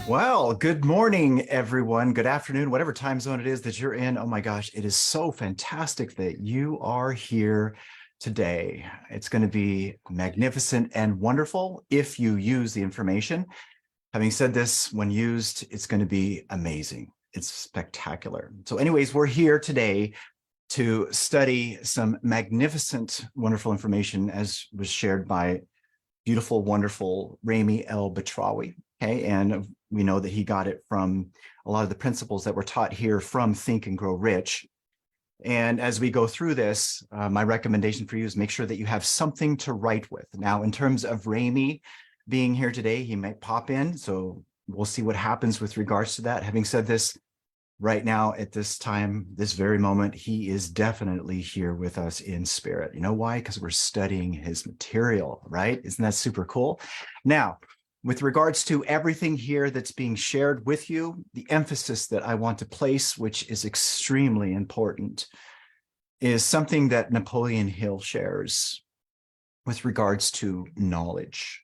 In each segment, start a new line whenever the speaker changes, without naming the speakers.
Well, good morning, everyone. Good afternoon, whatever time zone it is that you're in. Oh my gosh, it is so fantastic that you are here today. It's going to be magnificent and wonderful if you use the information. Having said this, when used, it's going to be amazing. It's spectacular. So anyways, we're here today to study some magnificent, wonderful information as was shared by beautiful, wonderful Rami El Batrawi. Okay, and we know that he got it from a lot of the principles that were taught here from Think and Grow Rich. And as we go through this, my recommendation for you is make sure that you have something to write with. Now, in terms of Rami being here today, he might pop in, so we'll see what happens with regards to that. Having said this, right now at this time, this very moment, he is definitely here with us in spirit. You know why? Because we're studying his material, right? Isn't that super cool? Now, with regards to everything here that's being shared with you, the emphasis that I want to place, which is extremely important, is something that Napoleon Hill shares with regards to knowledge.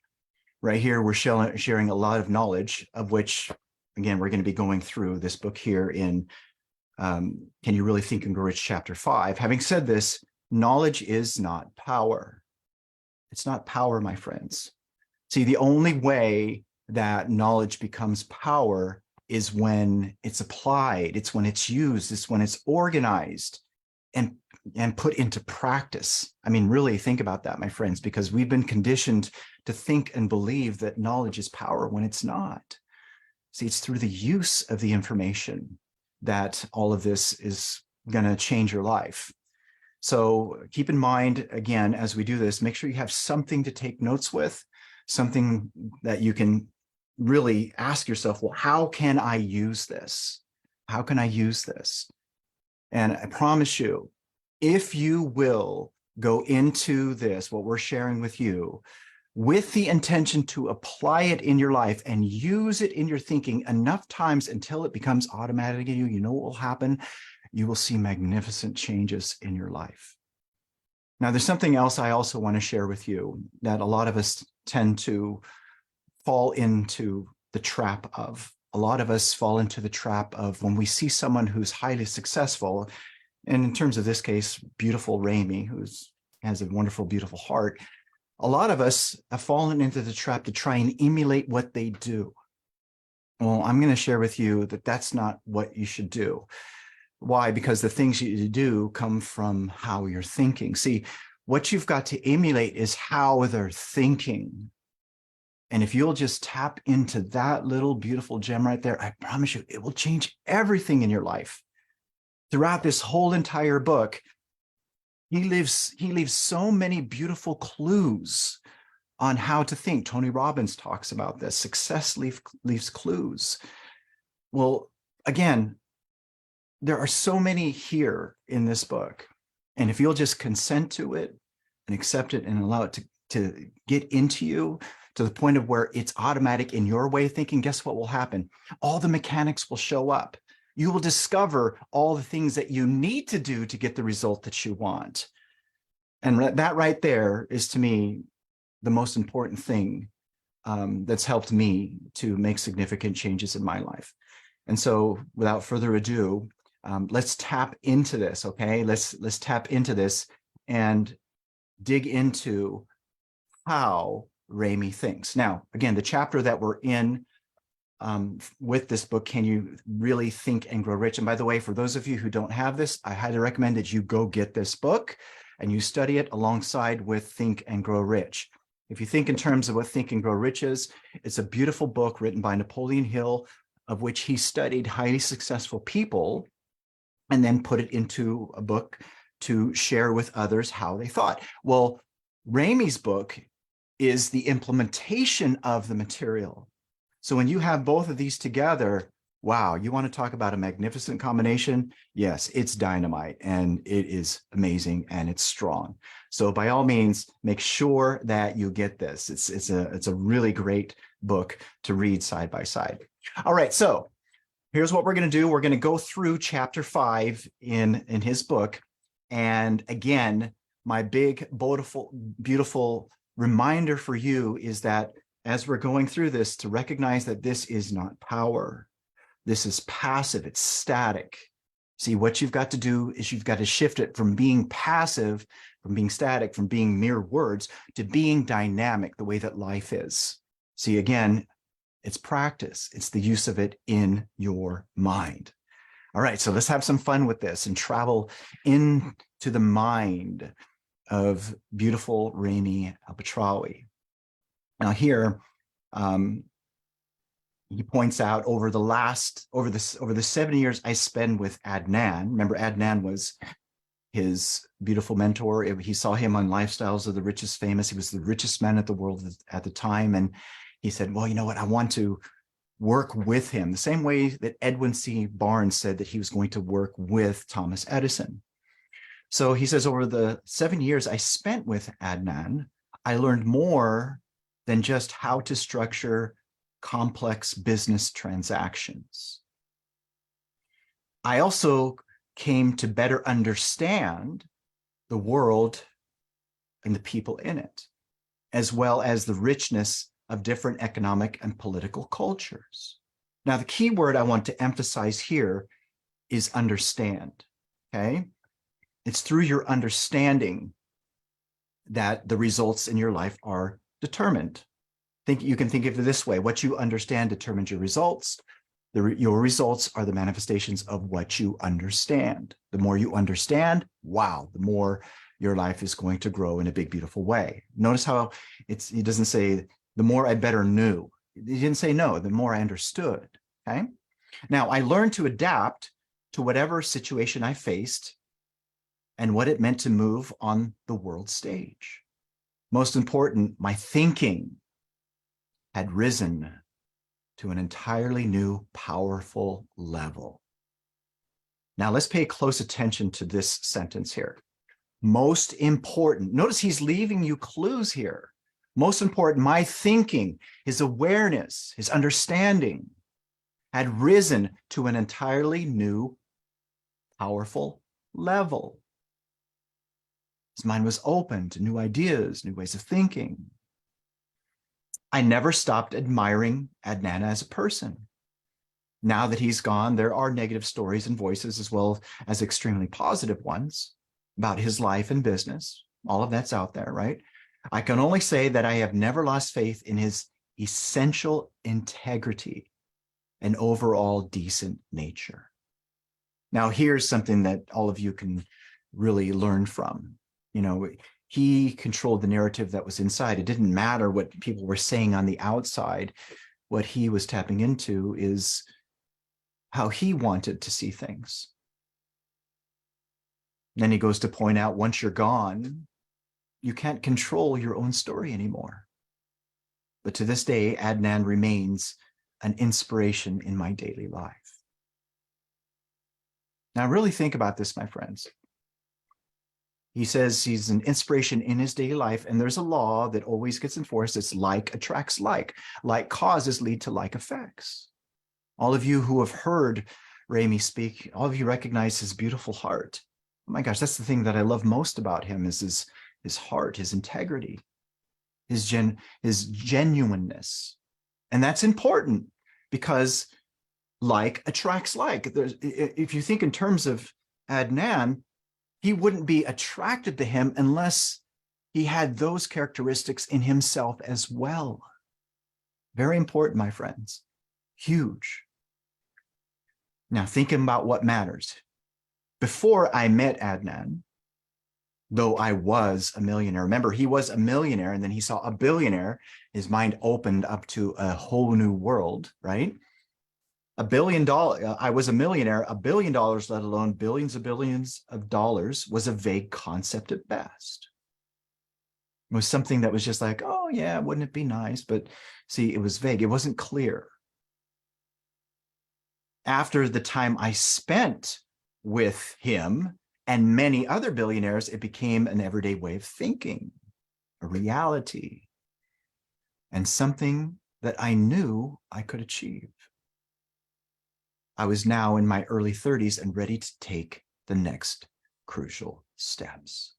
Right here, we're sharing a lot of knowledge, of which, again, we're going to be going through this book here in Can You Really Think and Grow Rich, Chapter 5. Having said this, knowledge is not power. It's not power, my friends. See, the only way that knowledge becomes power is when it's applied, it's when it's used, it's when it's organized and put into practice. I mean, really think about that, my friends, because we've been conditioned to think and believe that knowledge is power when it's not. See, it's through the use of the information that all of this is going to change your life. So keep in mind, again, as we do this, make sure you have something to take notes with, something that you can really ask yourself, well, how can I use this? How can I use this? And I promise you, if you will go into this, what we're sharing with you, with the intention to apply it in your life and use it in your thinking enough times until it becomes automatic in you, you know what will happen? You will see magnificent changes in your life. Now, there's something else I also want to share with you that a lot of us tend to fall into the trap of. A lot of us fall into the trap of when we see someone who's highly successful, and in terms of this case, beautiful Rami, who has a wonderful, beautiful heart. A lot of us have fallen into the trap to try and emulate what they do. Well, I'm going to share with you that that's not what you should do. Why? Because the things you do come from how you're thinking. See, what you've got to emulate is how they're thinking. And if you'll just tap into that little beautiful gem right there, I promise you, it will change everything in your life. Throughout this whole entire book, he leaves so many beautiful clues on how to think. Tony Robbins talks about this. Success leaves clues. Well, again, there are so many here in this book. And if you'll just consent to it and accept it and allow it to get into you to the point of where it's automatic in your way of thinking, guess what will happen? All the mechanics will show up. You will discover all the things that you need to do to get the result that you want. And that right there is, to me, the most important thing that's helped me to make significant changes in my life. And so without further ado, let's tap into this, okay? Let's tap into this and dig into how Rami thinks. Now, again, the chapter that we're in with this book, Can You Really Think and Grow Rich? And by the way, for those of you who don't have this, I highly recommend that you go get this book and you study it alongside with Think and Grow Rich. If you think in terms of what Think and Grow Rich is, it's a beautiful book written by Napoleon Hill, of which he studied highly successful people and then put it into a book to share with others how they thought. Well, Rami's book is the implementation of the material. So when you have both of these together, wow, you want to talk about a magnificent combination? Yes, it's dynamite and it is amazing and it's strong. So by all means, make sure that you get this. It's a really great book to read side by side. All right, so here's what we're going to do. We're going to go through chapter 5 in his book. And again, my big, beautiful reminder for you is that as we're going through this, to recognize that this is not power. This is passive, it's static. See, what you've got to do is you've got to shift it from being passive, from being static, from being mere words, to being dynamic, the way that life is. See, again, it's practice. It's the use of it in your mind. All right, so let's have some fun with this and travel into the mind of beautiful Rami Albatraoui. Now here, he points out over the 7 years I spend with Adnan. Remember, Adnan was his beautiful mentor. He saw him on Lifestyles of the Richest Famous. He was the richest man at the world at the time. And he said, well, you know what? I want to work with him the same way that Edwin C. Barnes said that he was going to work with Thomas Edison. So he says, over the 7 years I spent with Adnan, I learned more than just how to structure complex business transactions. I also came to better understand the world and the people in it, as well as the richness of different economic and political cultures. Now, the key word I want to emphasize here is understand, okay? It's through your understanding that the results in your life are determined. You can think of it this way: what you understand determines your results. Your results are the manifestations of what you understand. The more you understand, wow, the more your life is going to grow in a big, beautiful way. Notice how it doesn't say the more I better knew. It didn't say no, the more I understood, okay? Now, I learned to adapt to whatever situation I faced and what it meant to move on the world stage. Most important, my thinking had risen to an entirely new, powerful level. Now, let's pay close attention to this sentence here. Most important. Notice he's leaving you clues here. Most important, my thinking, his awareness, his understanding had risen to an entirely new, powerful level. His mind was open to new ideas, new ways of thinking. I never stopped admiring Adnan as a person. Now that he's gone, there are negative stories and voices, as well as extremely positive ones, about his life and business. All of that's out there, right? I can only say that I have never lost faith in his essential integrity and overall decent nature. Now, here's something that all of you can really learn from. You know, he controlled the narrative that was inside. It didn't matter what people were saying on the outside. What he was tapping into is how he wanted to see things. And then he goes to point out, once you're gone, you can't control your own story anymore. But to this day, Adnan remains an inspiration in my daily life. Now, really think about this, my friends. He says he's an inspiration in his daily life, and there's a law that always gets enforced. It's like attracts like. Like causes lead to like effects. All of you who have heard Rami speak, all of you recognize his beautiful heart. Oh my gosh, that's the thing that I love most about him, is his heart, his integrity, his genuineness. And that's important because like attracts like. If you think in terms of Adnan, he wouldn't be attracted to him unless he had those characteristics in himself as well. Very important, my friends. Huge. Now, thinking about what matters. Before I met Adnan, though I was a millionaire, remember, he was a millionaire and then he saw a billionaire. His mind opened up to a whole new world, right? $1 billion, I was a millionaire. $1 billion, let alone billions of dollars, was a vague concept at best. It was something that was just like, oh yeah, wouldn't it be nice? But see, it was vague. It wasn't clear. After the time I spent with him and many other billionaires, it became an everyday way of thinking, a reality, and something that I knew I could achieve. I was now in my early 30s and ready to take the next crucial steps.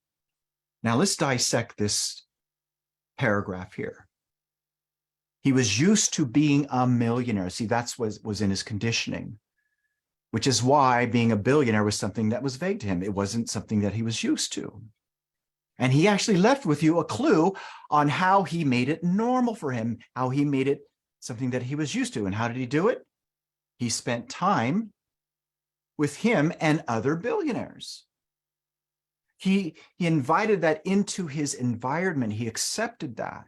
Now let's dissect this paragraph here. He was used to being a millionaire. See, that's what was in his conditioning, which is why being a billionaire was something that was vague to him. It wasn't something that he was used to. And he actually left with you a clue on how he made it normal for him, how he made it something that he was used to. And how did he do it? He spent time with him and other billionaires. He invited that into his environment. He accepted that.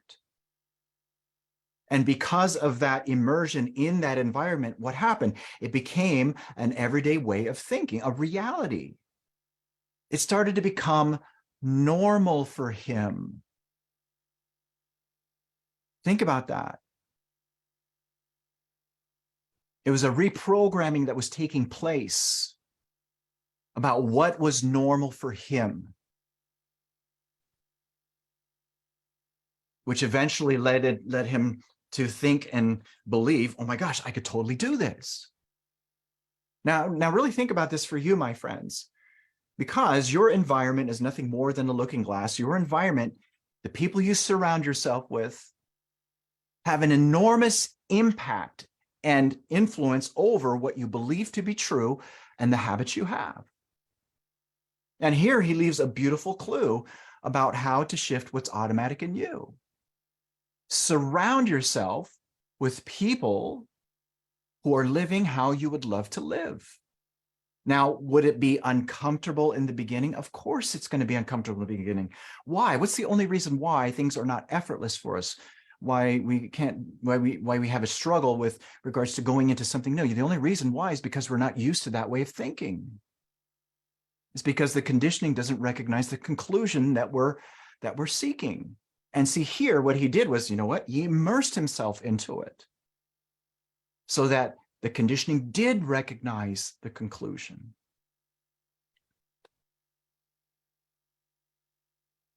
And because of that immersion in that environment, what happened? It became an everyday way of thinking, a reality. It started to become normal for him. Think about that. It was a reprogramming that was taking place about what was normal for him, which eventually led him to think and believe, oh my gosh, I could totally do this. Now really think about this for you, my friends, because your environment is nothing more than a looking glass. Your environment, the people you surround yourself with, have an enormous impact and influence over what you believe to be true and the habits you have. And here he leaves a beautiful clue about how to shift what's automatic in you. Surround yourself with people who are living how you would love to live. Now, would it be uncomfortable in the beginning? Of course it's going to be uncomfortable in the beginning. Why? What's the only reason why things are not effortless for us? Why we have a struggle with regards to going into something new? The only reason why is because we're not used to that way of thinking. It's because the conditioning doesn't recognize the conclusion that we're seeking. And see here, what he did was, you know what? He immersed himself into it so that the conditioning did recognize the conclusion.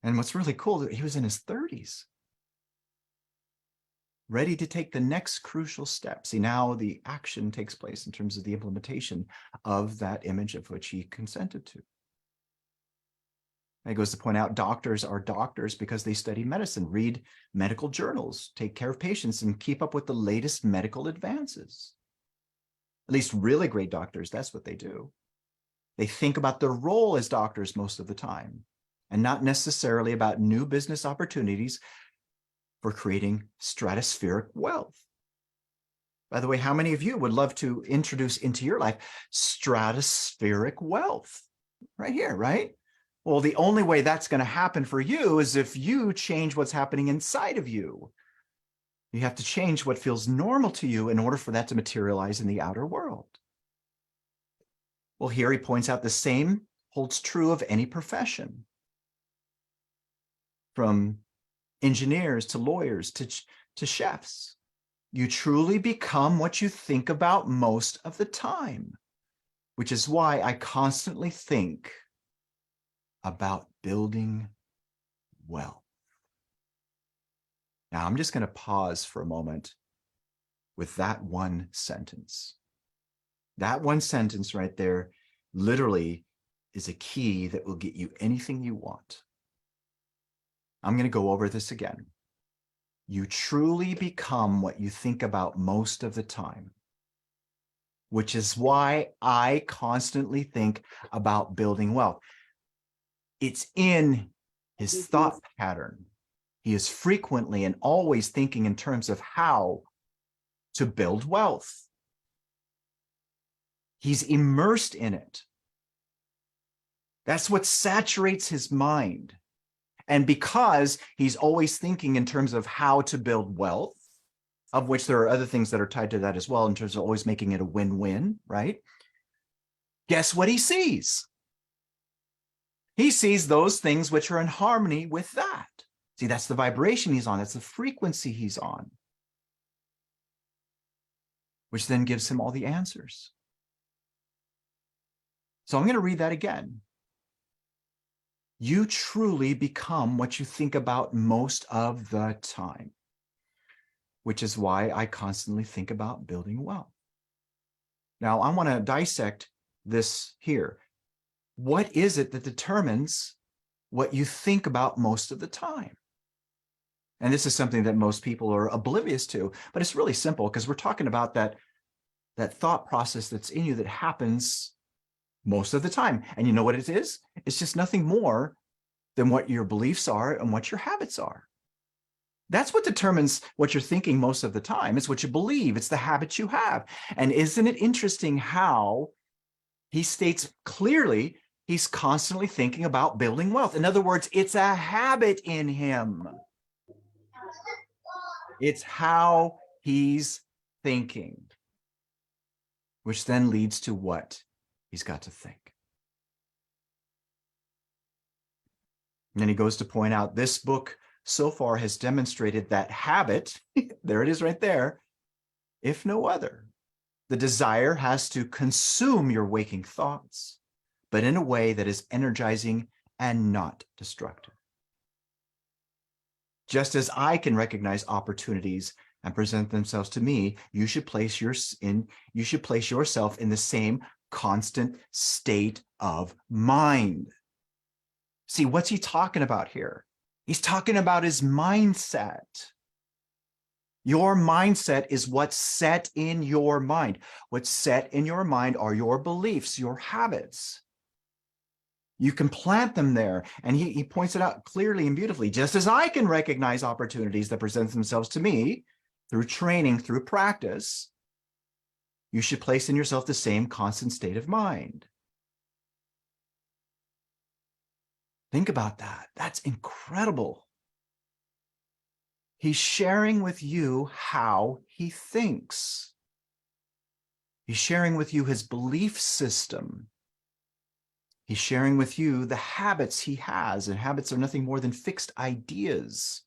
And what's really cool, he was in his 30s, ready to take the next crucial step. See, now the action takes place in terms of the implementation of that image of which he consented to. And it goes to point out doctors are doctors because they study medicine, read medical journals, take care of patients, and keep up with the latest medical advances. At least really great doctors, that's what they do. They think about their role as doctors most of the time, and not necessarily about new business opportunities for creating stratospheric wealth. By the way, how many of you would love to introduce into your life stratospheric wealth? Right here, right? Well, the only way that's going to happen for you is if you change what's happening inside of you. You have to change what feels normal to you in order for that to materialize in the outer world. Well, here he points out the same holds true of any profession, from engineers to lawyers to chefs. You truly become what you think about most of the time, which is why I constantly think about building wealth. Now, I'm just going to pause for a moment with that one sentence. That one sentence right there literally is a key that will get you anything you want. I'm going to go over this again. You truly become what you think about most of the time, which is why I constantly think about building wealth. It's in his thought pattern. He is frequently and always thinking in terms of how to build wealth. He's immersed in it. That's what saturates his mind. And because he's always thinking in terms of how to build wealth, of which there are other things that are tied to that as well, in terms of always making it a win-win, right? Guess what he sees? He sees those things which are in harmony with that. See, that's the vibration he's on. That's the frequency he's on, which then gives him all the answers. So I'm going to read that again. You truly become what you think about most of the time, which is why I constantly think about building wealth. Now, I want to dissect this here. What is it that determines what you think about most of the time? And this is something that most people are oblivious to, but it's really simple because we're talking about that thought process that's in you that happens most of the time. And you know what it is? It's just nothing more than what your beliefs are and what your habits are. That's what determines what you're thinking most of the time. It's what you believe. It's the habits you have. And isn't it interesting how he states clearly he's constantly thinking about building wealth? In other words, it's a habit in him. It's how he's thinking, which then leads to what he's got to think. And then he goes to point out this book so far has demonstrated that habit, there it is right there, if no other. The desire has to consume your waking thoughts, but in a way that is energizing and not destructive. Just as I can recognize opportunities and present themselves to me, you should place yourself in the same constant state of mind. See, what's he talking about here? He's talking about his mindset. Your mindset is what's set in your mind. What's set in your mind are your beliefs, your habits. You can plant them there. And he points it out clearly and beautifully. Just as I can recognize opportunities that present themselves to me through training, through practice, you should place in yourself the same constant state of mind. Think about that. That's incredible. He's sharing with you how he thinks. He's sharing with you his belief system. He's sharing with you the habits he has, and habits are nothing more than fixed ideas.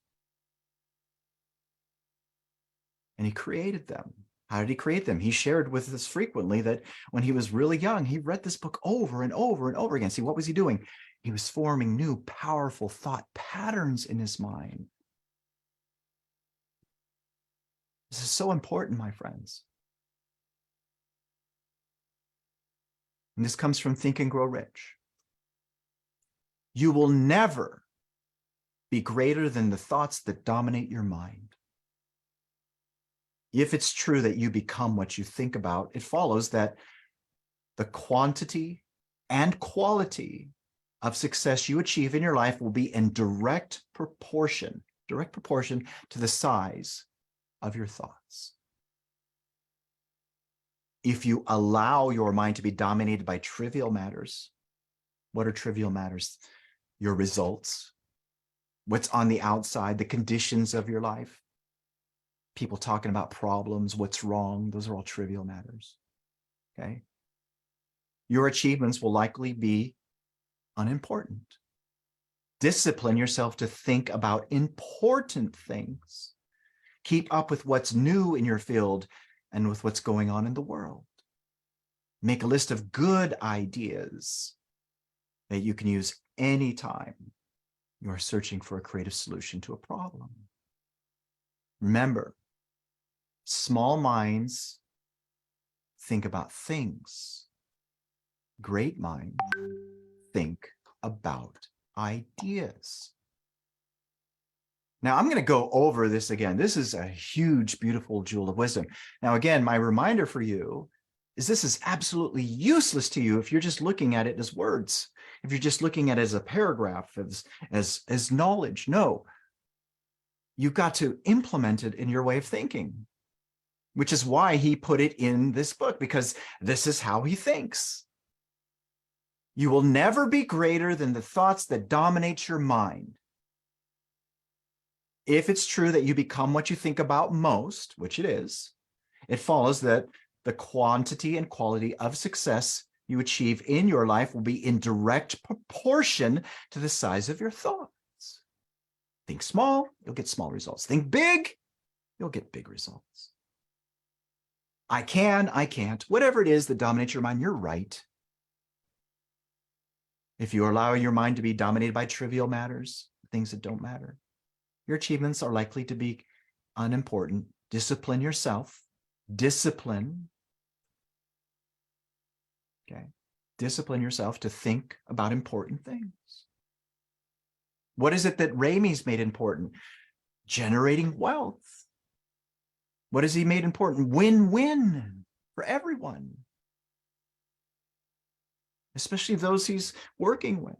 And he created them. How did he create them? He shared with us frequently that when he was really young, he read this book over and over and over again. See, what was he doing? He was forming new, powerful thought patterns in his mind. This is so important, my friends. And this comes from Think and Grow Rich. You will never be greater than the thoughts that dominate your mind. If it's true that you become what you think about, it follows that the quantity and quality of success you achieve in your life will be in direct proportion to the size of your thoughts. If you allow your mind to be dominated by trivial matters, what are trivial matters? Your results, what's on the outside, the conditions of your life, people talking about problems, what's wrong, those are all trivial matters, okay? Your achievements will likely be unimportant. Discipline yourself to think about important things. Keep up with what's new in your field and with what's going on in the world. Make a list of good ideas that you can use anytime you are searching for a creative solution to a problem. Remember, small minds think about things. Great minds think about ideas. Now, I'm going to go over this again. This is a huge, beautiful jewel of wisdom. Now, again, my reminder for you is this is absolutely useless to you if you're just looking at it as words, if you're just looking at it as a paragraph, as knowledge. No, you've got to implement it in your way of thinking, which is why he put it in this book, because this is how he thinks. You will never be greater than the thoughts that dominate your mind. If it's true that you become what you think about most, which it is, it follows that the quantity and quality of success you achieve in your life will be in direct proportion to the size of your thoughts. Think small, you'll get small results. Think big, you'll get big results. I can't, whatever it is that dominates your mind, you're right. If you allow your mind to be dominated by trivial matters, things that don't matter, your achievements are likely to be unimportant. Discipline yourself. Discipline. Okay. Discipline yourself to think about important things. What is it that Ramey's made important? generating wealth. What has he made important? Win-win for everyone, especially those he's working with.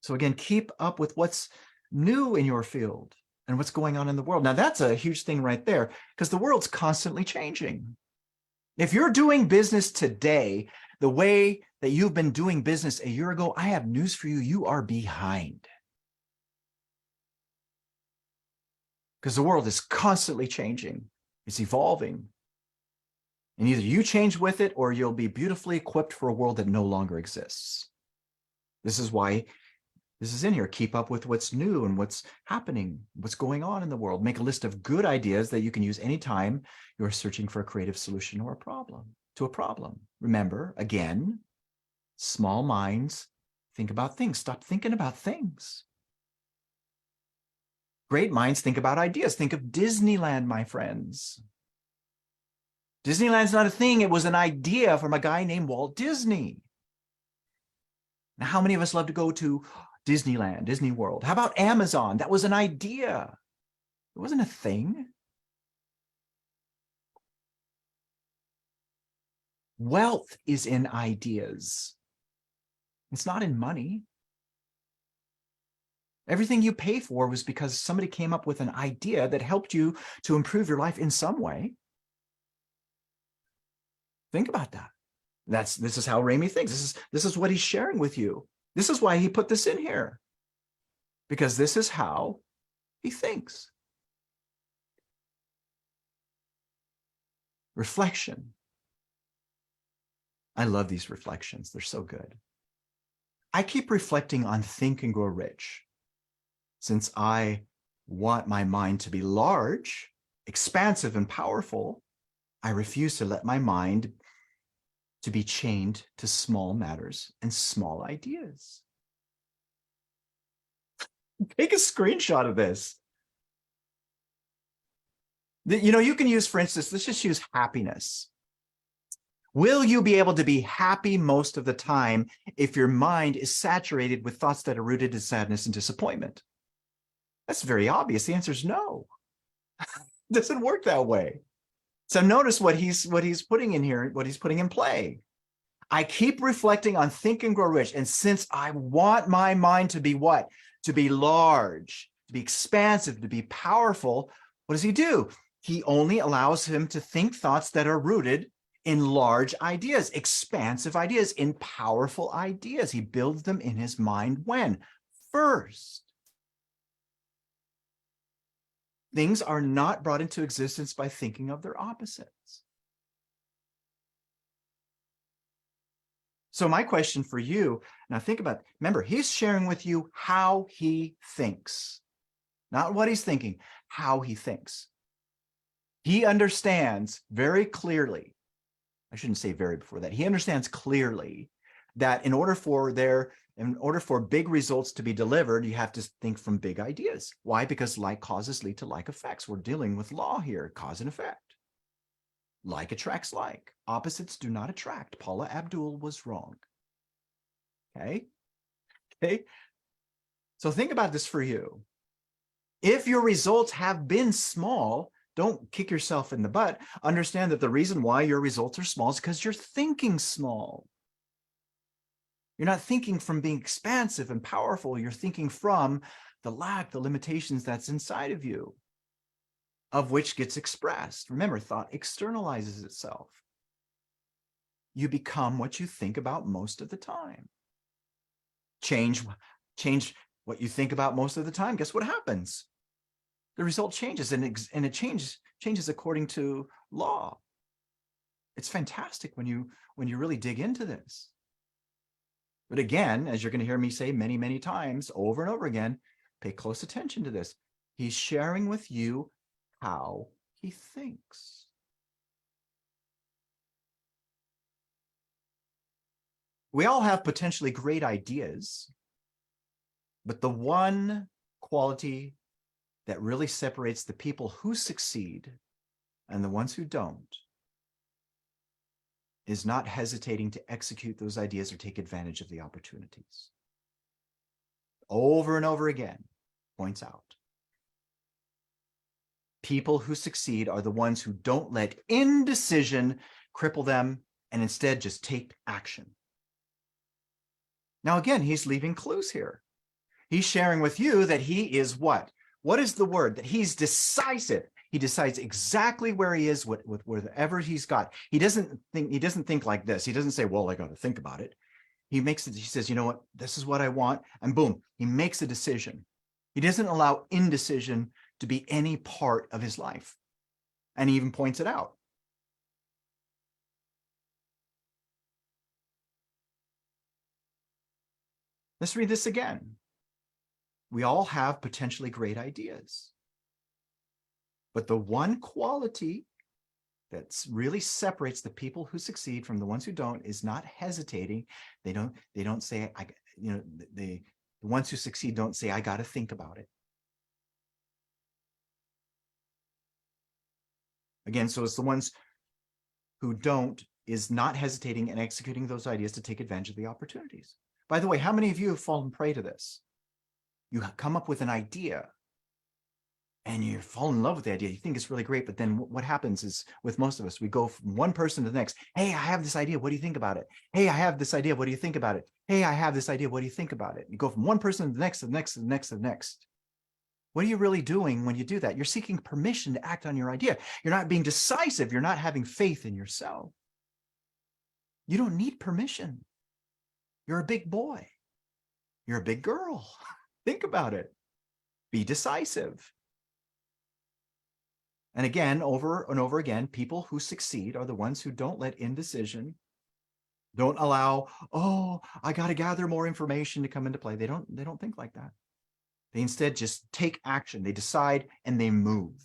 So again, keep up with what's new in your field and what's going on in the world. Now, that's a huge thing right there, because the world's constantly changing. If you're doing business today the way that you've been doing business a year ago, I have news for you. You are behind. Because the world is constantly changing. It's evolving. And either you change with it or you'll be beautifully equipped for a world that no longer exists. This is why this is in here. Keep up with what's new and what's happening, what's going on in the world. Make a list of good ideas that you can use anytime you're searching for a creative solution or a problem to a problem. Remember, again, small minds think about things. Stop thinking about things. Great minds think about ideas. Think of Disneyland, my friends. Disneyland's not a thing. It was an idea from a guy named Walt Disney. Now, how many of us love to go to Disneyland, Disney World? How about Amazon? That was an idea. It wasn't a thing. Wealth is in ideas. It's not in money. Everything you pay for was because somebody came up with an idea that helped you to improve your life in some way. Think about that. This is how Ramey thinks. This is what he's sharing with you. This is why he put this in here, because this is how he thinks. Reflection. I love these reflections. They're so good. I keep reflecting on Think and Grow Rich, since I want my mind to be large, expansive, and powerful. I refuse to let my mind to be chained to small matters and small ideas. Take a screenshot of this. You can use, for instance, let's just use happiness. Will you be able to be happy most of the time if your mind is saturated with thoughts that are rooted in sadness and disappointment? That's very obvious. The answer is no. It doesn't work that way. So notice what he's putting in here, what he's putting in play. I keep reflecting on Think and Grow Rich. And since I want my mind to be what? To be large, to be expansive, to be powerful, what does he do? He only allows him to think thoughts that are rooted in large ideas, expansive ideas, in powerful ideas. He builds them in his mind when? First. Things are not brought into existence by thinking of their opposites. So my question for you, now think about, remember, he's sharing with you how he thinks, not what he's thinking, how he thinks. He understands very clearly, I shouldn't say very before that, he understands clearly that in order for big results to be delivered, you have to think from big ideas. Why? Because like causes lead to like effects. We're dealing with law here, cause and effect. Like attracts like. Opposites do not attract. Paula Abdul was wrong. Okay? So think about this for you. If your results have been small, don't kick yourself in the butt. Understand that the reason why your results are small is because you're thinking small. You're not thinking from being expansive and powerful. You're thinking from the lack, the limitations that's inside of you, of which gets expressed. Remember, thought externalizes itself. You become what you think about most of the time. Change what you think about most of the time. Guess what happens? The result changes, and it changes according to law. It's fantastic when you really dig into this. But again, as you're going to hear me say many, many times over and over again, pay close attention to this. He's sharing with you how he thinks. We all have potentially great ideas, but the one quality that really separates the people who succeed and the ones who don't is not hesitating to execute those ideas or take advantage of the opportunities. over and over again, points out. People who succeed are the ones who don't let indecision cripple them and instead just take action. Now, again, he's leaving clues here. He's sharing with you that he is what? What is the word? That he's decisive. He decides exactly where he is with whatever he's got. He doesn't think like this. He doesn't say, well, I got to think about it. He says, you know what? This is what I want. And boom, he makes a decision. He doesn't allow indecision to be any part of his life. And he even points it out. Let's read this again. We all have potentially great ideas. But the one quality that really separates the people who succeed from the ones who don't is not hesitating. They don't say, the ones who succeed don't say, I got to think about it. Again, so it's the ones who don't is not hesitating and executing those ideas to take advantage of the opportunities. By the way, how many of you have fallen prey to this? You come up with an idea and you fall in love with the idea. You think it's really great, but then what happens is with most of us, we go from one person to the next. Hey, I have this idea. What do you think about it? Hey, I have this idea. What do you think about it? Hey, I have this idea. What do you think about it? You go from one person to the next, to the next, to the next, to the next. What are you really doing when you do that? You're seeking permission to act on your idea. You're not being decisive. You're not having faith in yourself. You don't need permission. You're a big boy. You're a big girl. Think about it. Be decisive. And again, over and over again, people who succeed are the ones who don't let indecision, don't allow, oh, I got to gather more information to come into play. They don't think like that. They instead just take action. They decide and they move.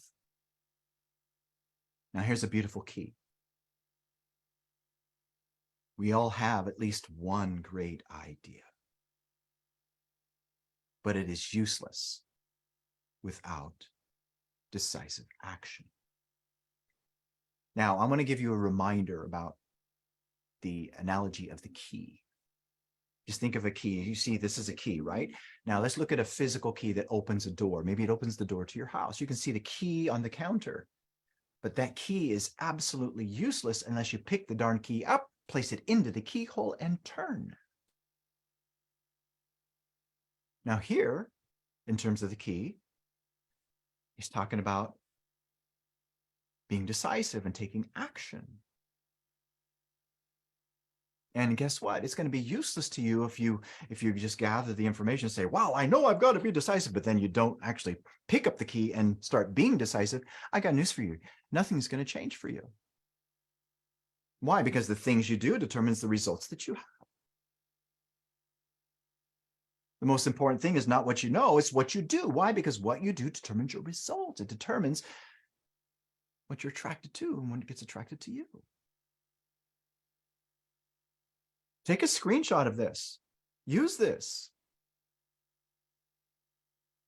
Now, here's a beautiful key. We all have at least one great idea, but it is useless without decisive action. Now, I'm going to give you a reminder about the analogy of the key. Just think of a key. You see, this is a key, right? Now, let's look at a physical key that opens a door. Maybe it opens the door to your house. You can see the key on the counter, but that key is absolutely useless unless you pick the darn key up, place it into the keyhole, and turn. Now here, in terms of the key, he's talking about being decisive and taking action. And guess what? It's going to be useless to you if you just gather the information and say, wow, I know I've got to be decisive, but then you don't actually pick up the key and start being decisive. I got news for you. Nothing's going to change for you. Why? Because the things you do determines the results that you have. The most important thing is not what you know, it's what you do. Why? Because what you do determines your results. It determines what you're attracted to and when it gets attracted to you. Take a screenshot of this. Use this.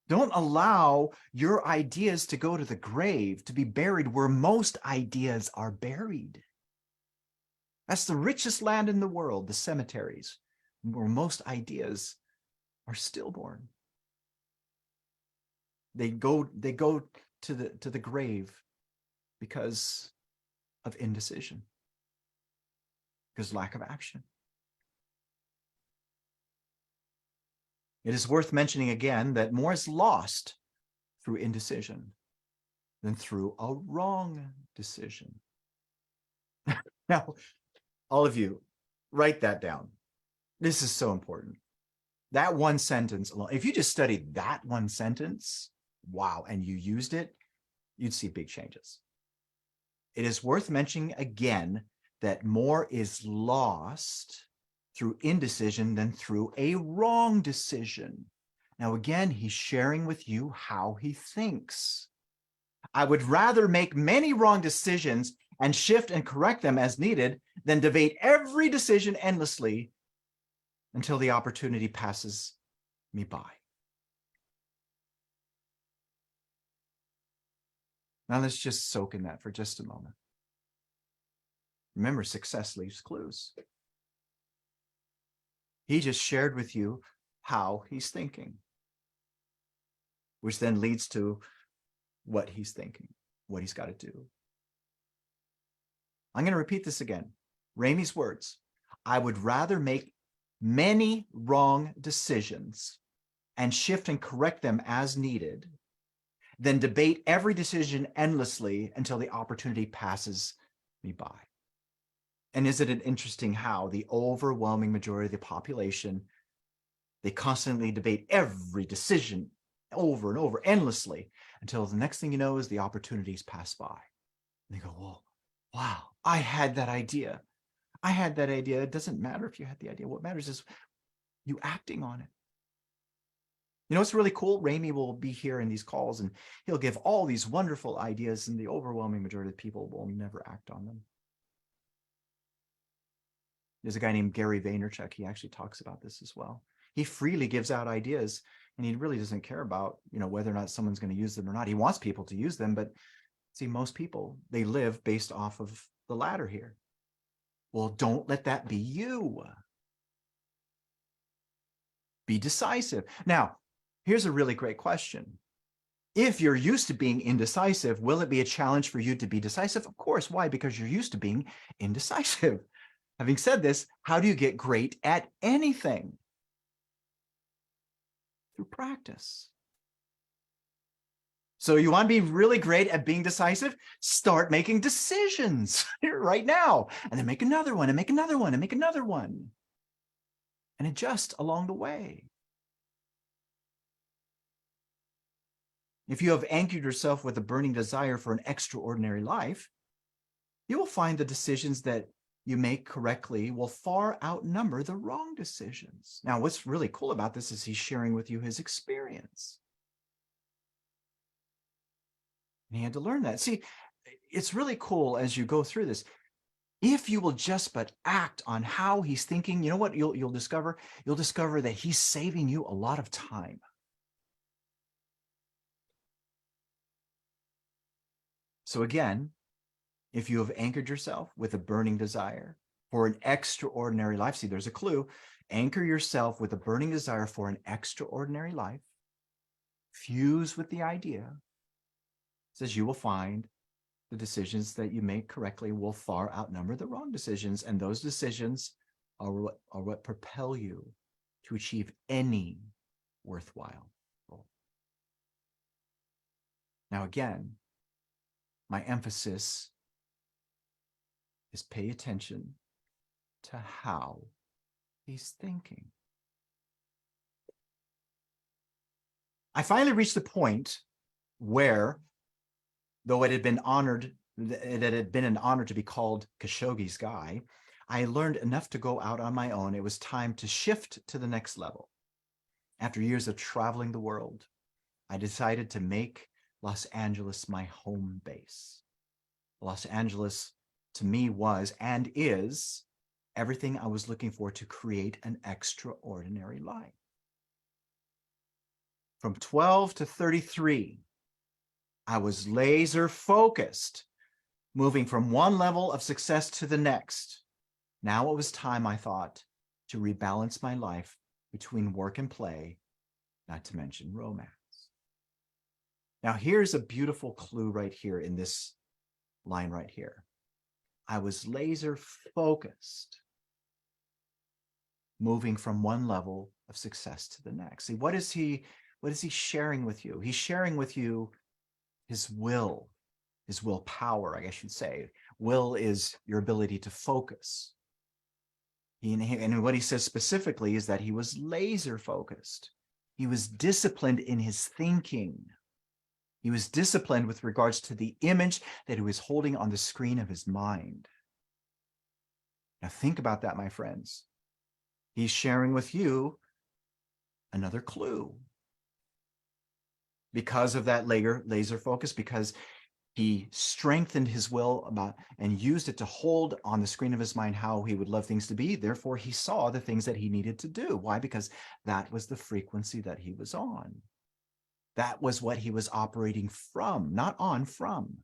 Don't allow your ideas to go to the grave, to be buried where most ideas are buried. That's the richest land in the world, the cemeteries, where most ideas are stillborn. They go to the grave because of indecision, because lack of action. It is worth mentioning again that more is lost through indecision than through a wrong decision. Now, all of you, write that down. This is so important. That one sentence alone, if you just studied that one sentence, wow, and you used it, you'd see big changes. It is worth mentioning again that more is lost through indecision than through a wrong decision. Now, again, he's sharing with you how he thinks. I would rather make many wrong decisions and shift and correct them as needed than debate every decision endlessly until the opportunity passes me by. Now let's just soak in that for just a moment. Remember, success leaves clues. He just shared with you how he's thinking, which then leads to what he's thinking, what he's got to do. I'm going to repeat this again. Ramey's words: I would rather make many wrong decisions and shift and correct them as needed than debate every decision endlessly until the opportunity passes me by. And isn't it interesting how the overwhelming majority of the population, they constantly debate every decision over and over endlessly until the next thing you know is the opportunities pass by. And they go, well, wow, I had that idea. I had that idea. It doesn't matter if you had the idea. What matters is you acting on it. You know, it's really cool. Ramey will be here in these calls and he'll give all these wonderful ideas, and the overwhelming majority of people will never act on them. There's a guy named Gary Vaynerchuk. He actually talks about this as well. He freely gives out ideas, and he really doesn't care about, whether or not someone's going to use them or not. He wants people to use them, but see, most people, they live based off of the latter here. Well, don't let that be you. Be decisive. Now, here's a really great question. If you're used to being indecisive, will it be a challenge for you to be decisive? Of course. Why? Because you're used to being indecisive. Having said this, how do you get great at anything? Through practice. So you want to be really great at being decisive? Start making decisions right now, and then make another one, and make another one, and make another one, and adjust along the way. If you have anchored yourself with a burning desire for an extraordinary life, you will find the decisions that you make correctly will far outnumber the wrong decisions. Now, what's really cool about this is he's sharing with you his experience. And he had to learn that. See, it's really cool as you go through this. If you will just but act on how he's thinking, you know what you'll discover? You'll discover that he's saving you a lot of time. So again, if you have anchored yourself with a burning desire for an extraordinary life, see, there's a clue. Anchor yourself with a burning desire for an extraordinary life. Fuse with the idea. It says you will find the decisions that you make correctly will far outnumber the wrong decisions. And those decisions are what propel you to achieve any worthwhile goal. Now, again, my emphasis is pay attention to how he's thinking. I finally reached the point where, though it had been an honor to be called Khashoggi's guy, I learned enough to go out on my own. It was time to shift to the next level. After years of traveling the world, I decided to make Los Angeles my home base. Los Angeles, to me, was and is everything I was looking for to create an extraordinary life. From 12 to 33, I was laser focused, moving from one level of success to the next. Now it was time, I thought, to rebalance my life between work and play, not to mention romance. Now, here's a beautiful clue right here in this line right here. I was laser focused, moving from one level of success to the next. See, what is he sharing with you? He's sharing with you his willpower, I guess you'd say. Will is your ability to focus. And what he says specifically is that he was laser focused. He was disciplined in his thinking. He was disciplined with regards to the image that he was holding on the screen of his mind. Now think about that, my friends. He's sharing with you another clue. Because of that laser focus, because he strengthened his will and used it to hold on the screen of his mind how he would love things to be. Therefore, he saw the things that he needed to do. Why? Because that was the frequency that he was on. That was what he was operating from, not on, from.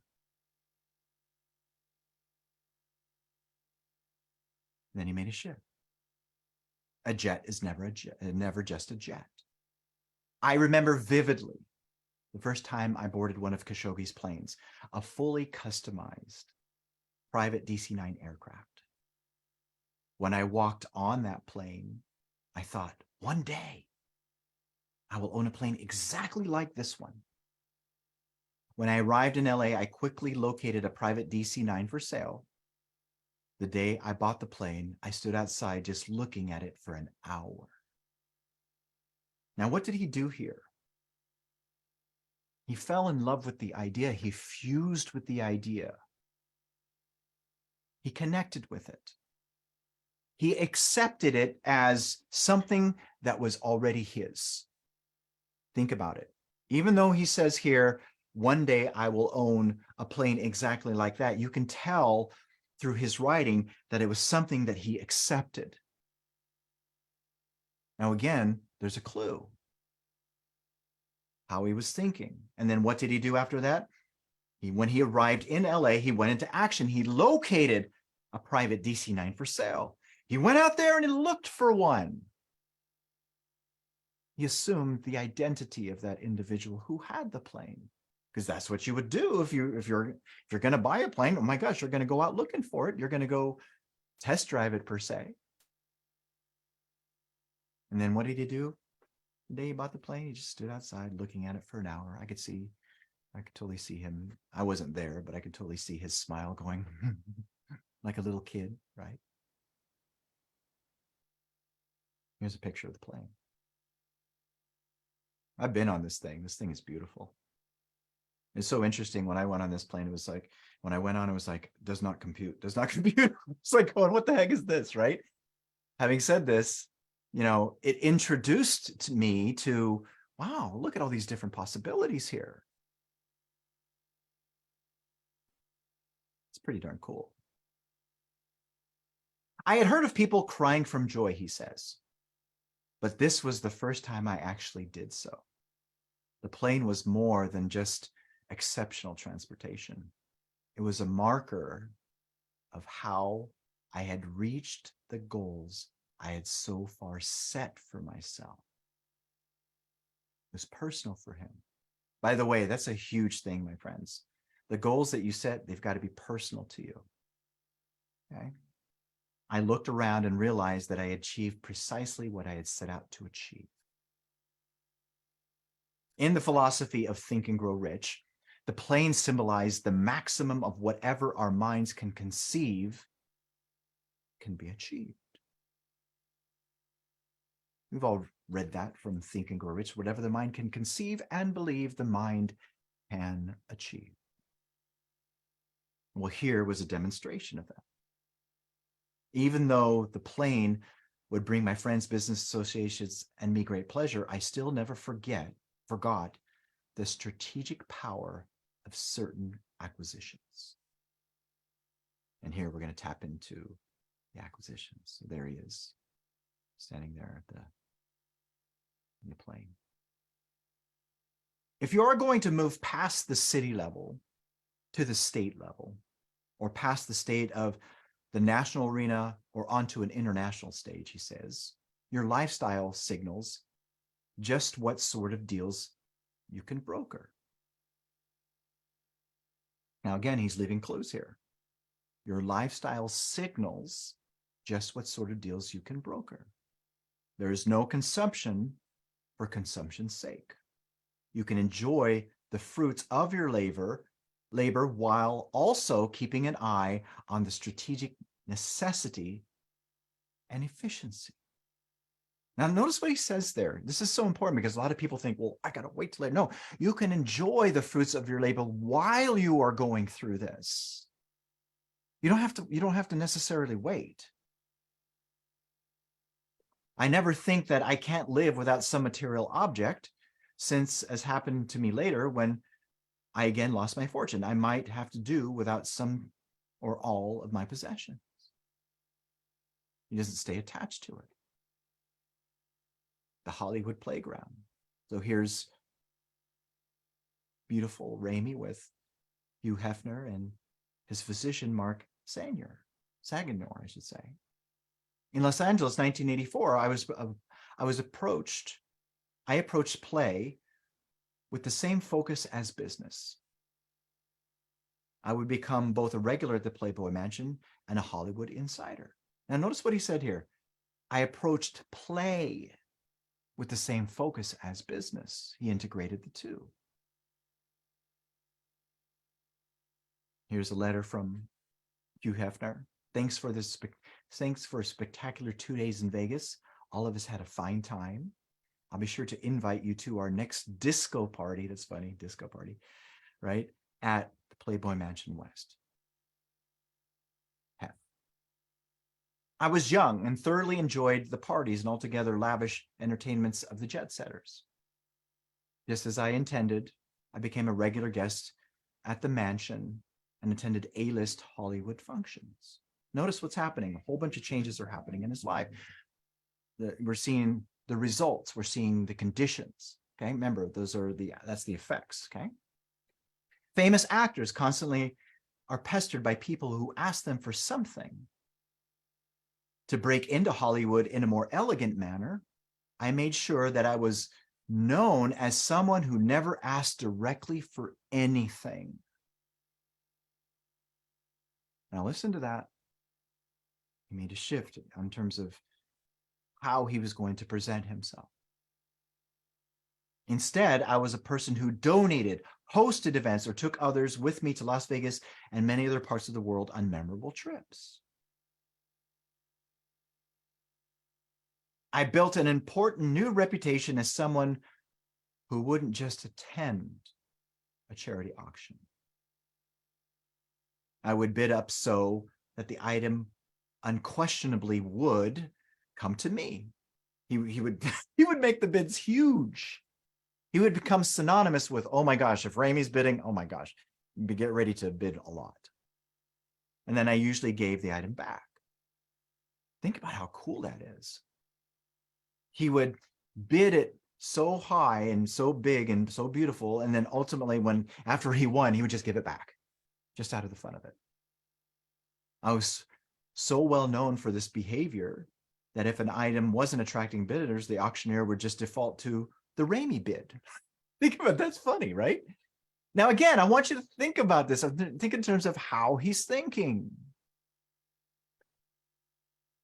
Then he made a shift. A jet is never just a jet. I remember vividly the first time I boarded one of Khashoggi's planes, a fully customized private DC-9 aircraft. When I walked on that plane, I thought, one day I will own a plane exactly like this one. When I arrived in LA, I quickly located a private DC-9 for sale. The day I bought the plane, I stood outside just looking at it for an hour. Now, what did he do here? He fell in love with the idea. He fused with the idea. He connected with it. He accepted it as something that was already his. Think about it. Even though he says here, one day I will own a plane exactly like that, you can tell through his writing that it was something that he accepted. Now, again, there's a clue. How he was thinking. And then what did he do after that? When he arrived in LA, he went into action. He located a private DC-9 for sale. He went out there and he looked for one. He assumed the identity of that individual who had the plane, because that's what you would do if you're going to buy a plane. Oh my gosh, you're going to go out looking for it. You're going to go test drive it per se. And then what did he do? The day he bought the plane, he just stood outside looking at it for an hour. I could totally see him. I wasn't there, but I could totally see his smile going like a little kid, right? Here's a picture of the plane. I've been on this thing. This thing is beautiful. It's so interesting. When I went on this plane, it was like, when I went on, it was like, does not compute, does not compute. It's like going, what the heck is this, right? Having said this, it introduced me to, wow, look at all these different possibilities here. It's pretty darn cool. I had heard of people crying from joy, he says, but this was the first time I actually did so. The plane was more than just exceptional transportation. It was a marker of how I had reached the goals I had so far set for myself. It was personal for him. By the way, that's a huge thing, my friends. The goals that you set, they've got to be personal to you. Okay? I looked around and realized that I achieved precisely what I had set out to achieve. In the philosophy of Think and Grow Rich, the plane symbolized the maximum of whatever our minds can conceive can be achieved. We've all read that from Think and Grow Rich. Whatever the mind can conceive and believe, the mind can achieve. Well, here was a demonstration of that. Even though the plane would bring my friends, business associations, and me great pleasure, I still never forgot the strategic power of certain acquisitions. And here we're going to tap into the acquisitions. So there he is, standing there in the plane. If you are going to move past the city level to the state level, or past the state of the national arena or onto an international stage, he says, your lifestyle signals just what sort of deals you can broker. Now, again, he's leaving clues here. Your lifestyle signals just what sort of deals you can broker. There is no consumption for consumption's sake. You can enjoy the fruits of your labor while also keeping an eye on the strategic necessity and efficiency. Now, notice what he says there. This is so important because a lot of people think, well, I got to wait till later. No, you can enjoy the fruits of your labor while you are going through this. You don't have to necessarily wait. I never think that I can't live without some material object, since, as happened to me later, when I again lost my fortune, I might have to do without some or all of my possessions. He doesn't stay attached to it. The Hollywood playground. So here's beautiful Raimi with Hugh Hefner and his physician, Mark Sagnor, I should say. In Los Angeles, 1984, I approached play with the same focus as business. I would become both a regular at the Playboy Mansion and a Hollywood insider. Now, notice what he said here. I approached play with the same focus as business. He integrated the two. Here's a letter from Hugh Hefner. Thanks for a spectacular 2 days in Vegas. All of us had a fine time. I'll be sure to invite you to our next disco party. That's funny, disco party, right? At the Playboy Mansion West. I was young and thoroughly enjoyed the parties and altogether lavish entertainments of the jet setters. Just as I intended, I became a regular guest at the mansion and attended A-list Hollywood functions. Notice what's happening. A whole bunch of changes are happening in his life. We're seeing the results. We're seeing the conditions. Okay, remember, that's the effects. Okay. Famous actors constantly are pestered by people who ask them for something. To break into Hollywood in a more elegant manner, I made sure that I was known as someone who never asked directly for anything. Now listen to that. He made a shift in terms of how he was going to present himself. Instead, I was a person who donated, hosted events, or took others with me to Las Vegas and many other parts of the world on memorable trips. I built an important new reputation as someone who wouldn't just attend a charity auction. I would bid up so that the item unquestionably would come to me. He would he would make the bids huge. He would become synonymous with, oh my gosh, if Ramey's bidding, oh my gosh, get ready to bid a lot. And then I usually gave the item back. Think about how cool that is. He would bid it so high and so big and so beautiful. And then ultimately, after he won, he would just give it back, just out of the fun of it. I was so well known for this behavior that if an item wasn't attracting bidders, the auctioneer would just default to the Ramey bid. Think about it. That's funny, right? Now, again, I want you to think about this. Think in terms of how he's thinking.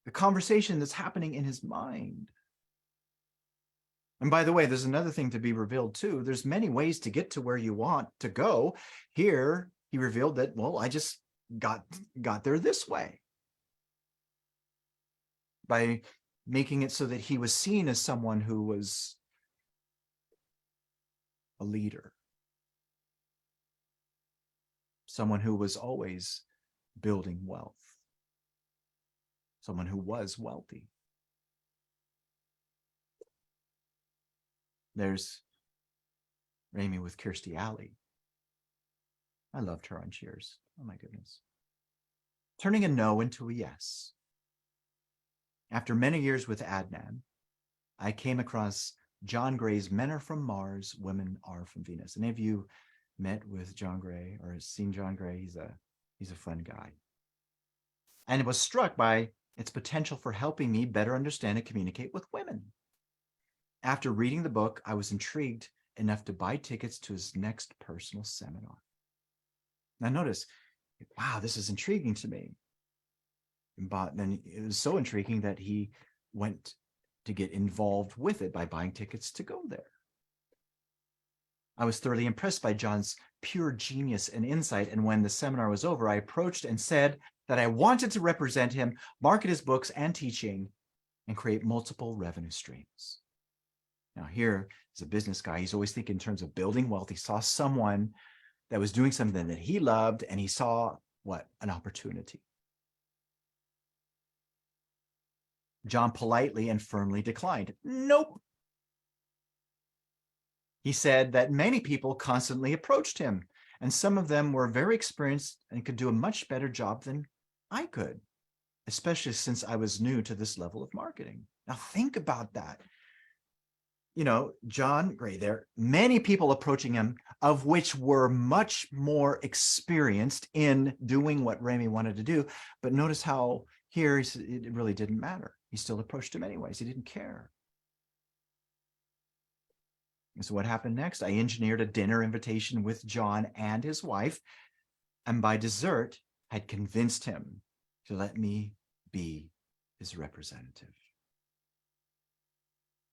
The conversation that's happening in his mind. And by the way, there's another thing to be revealed too. There's many ways to get to where you want to go. Here, he revealed that, well, I just got there this way. By making it so that he was seen as someone who was a leader. Someone who was always building wealth. Someone who was wealthy. There's Ramey with Kirstie Alley. I loved her on Cheers. Oh my goodness. Turning a no into a yes. After many years with Adnan, I came across John Gray's Men Are From Mars, Women Are From Venus. Any of you met with John Gray or seen John Gray? He's a fun guy. And was struck by its potential for helping me better understand and communicate with women. After reading the book, I was intrigued enough to buy tickets to his next personal seminar. Now notice, wow, this is intriguing to me. But then it was so intriguing that he went to get involved with it by buying tickets to go there. I was thoroughly impressed by John's pure genius and insight, and when the seminar was over, I approached and said that I wanted to represent him, market his books and teaching, and create multiple revenue streams. Now here is a business guy. He's always thinking in terms of building wealth. He saw someone that was doing something that he loved, and he saw what? An opportunity. John politely and firmly declined. Nope. He said that many people constantly approached him, and some of them were very experienced and could do a much better job than I could, especially since I was new to this level of marketing. Now think about that. You know, John Gray there, many people approaching him, of which were much more experienced in doing what Ramey wanted to do. But notice how Here, it really didn't matter. He still approached him anyways. He didn't care. And so what happened next? I engineered a dinner invitation with John and his wife, and by dessert had convinced him to let me be his representative.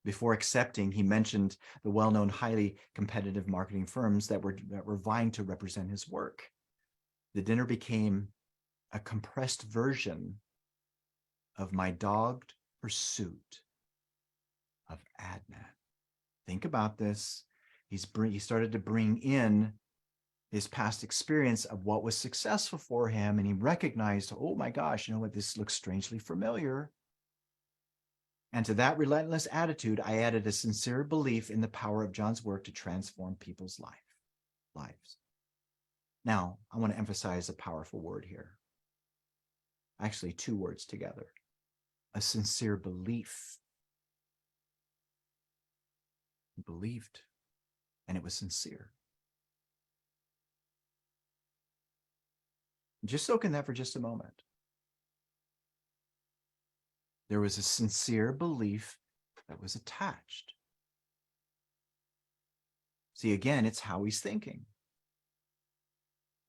Before accepting, he mentioned the well-known, highly competitive marketing firms that were vying to represent his work. The dinner became a compressed version of my dogged pursuit of Adnan. Think about this. He started to bring in his past experience of what was successful for him, and he recognized, oh my gosh, you know what, this looks strangely familiar. And to that relentless attitude, I added a sincere belief in the power of John's work to transform people's lives. Now, I want to emphasize a powerful word here. Actually, two words together. A sincere belief. He believed, and it was sincere. Just soak in that for just a moment. There was a sincere belief that was attached. See, again, it's how he's thinking.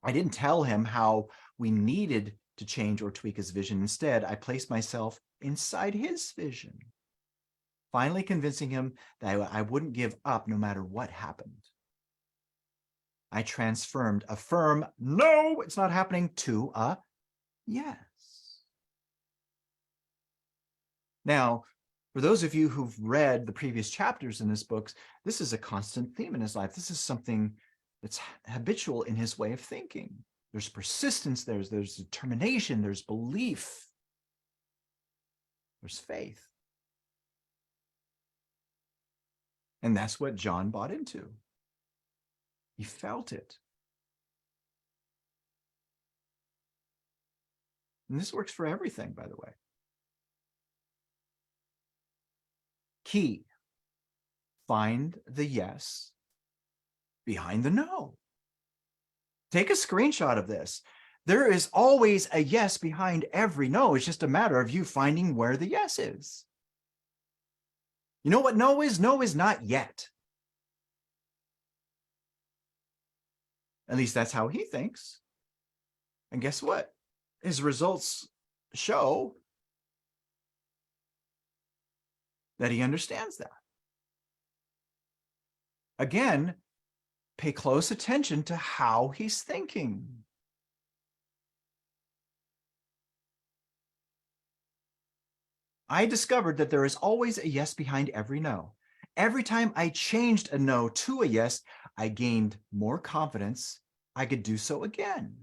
I didn't tell him how we needed to change or tweak his vision. Instead, I placed myself inside his vision, finally convincing him that I wouldn't give up no matter what happened. I transformed a firm "no, it's not happening" to a yes. Now, for those of you who've read the previous chapters in this book, this is a constant theme in his life. This is something that's habitual in his way of thinking. There's persistence, there's determination, there's belief, there's faith. And that's what John bought into. He felt it. And this works for everything, by the way. Key, find the yes behind the no. Take a screenshot of this. There is always a yes behind every no. It's just a matter of you finding where the yes is. You know what no is? No is not yet. At least that's how he thinks. And guess what? His results show that he understands that. Again, pay close attention to how he's thinking. I discovered that there is always a yes behind every no. Every time I changed a no to a yes, I gained more confidence I could do so again.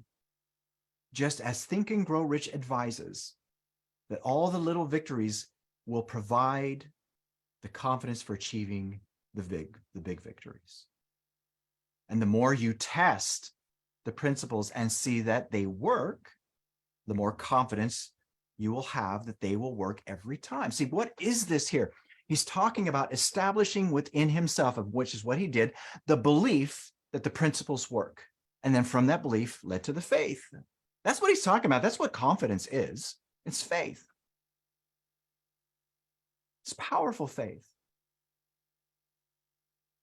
Just as Think and Grow Rich advises that all the little victories will provide the confidence for achieving the big victories. And the more you test the principles and see that they work, the more confidence you will have that they will work every time. See, what is this here? He's talking about establishing within himself, which is what he did, the belief that the principles work. And then from that belief led to the faith. That's what he's talking about. That's what confidence is. It's faith. It's powerful faith.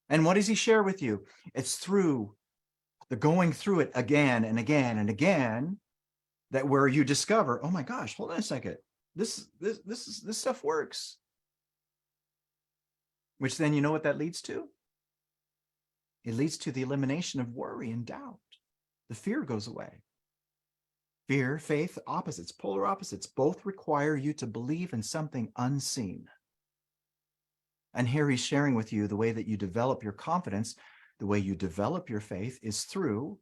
And what does he share with you? It's through the going through it again and again and again that where you discover, oh my gosh, hold on a second. This stuff works. Which then, you know what that leads to? It leads to the elimination of worry and doubt. The fear goes away. Fear, faith, opposites, polar opposites, both require you to believe in something unseen. And here he's sharing with you the way that you develop your confidence, the way you develop your faith is through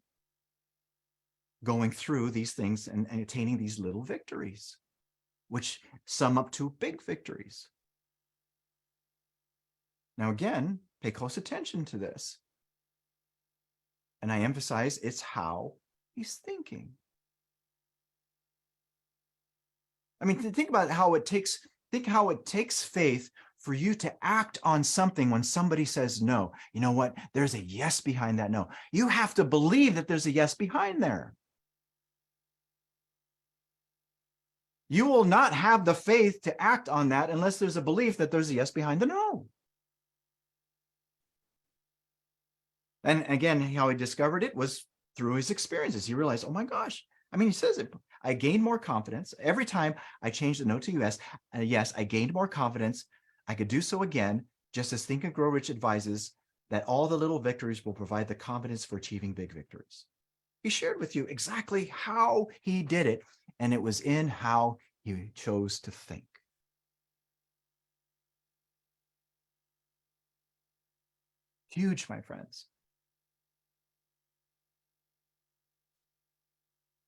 going through these things and attaining these little victories, which sum up to big victories. Now, again, pay close attention to this. And I emphasize it's how he's thinking. I mean, think about how it takes faith for you to act on something when somebody says no. You know what? There's a yes behind that no. You have to believe that there's a yes behind there. You will not have the faith to act on that unless there's a belief that there's a yes behind the no. And again, how he discovered it was through his experiences. He realized, oh my gosh. I mean, he says it. I gained more confidence. Every time I changed the no to yes, yes, I gained more confidence. I could do so again, just as Think and Grow Rich advises that all the little victories will provide the confidence for achieving big victories. He shared with you exactly how he did it, and it was in how he chose to think. Huge, my friends.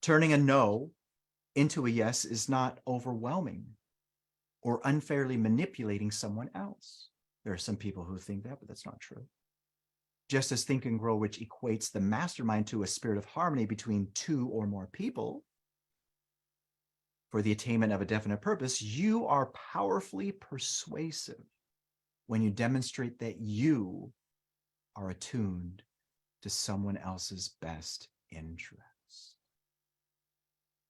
Turning a no into a yes is not overwhelming or unfairly manipulating someone else. There are some people who think that, but that's not true. Just as Think and Grow, which equates the mastermind to a spirit of harmony between two or more people for the attainment of a definite purpose, you are powerfully persuasive when you demonstrate that you are attuned to someone else's best interest.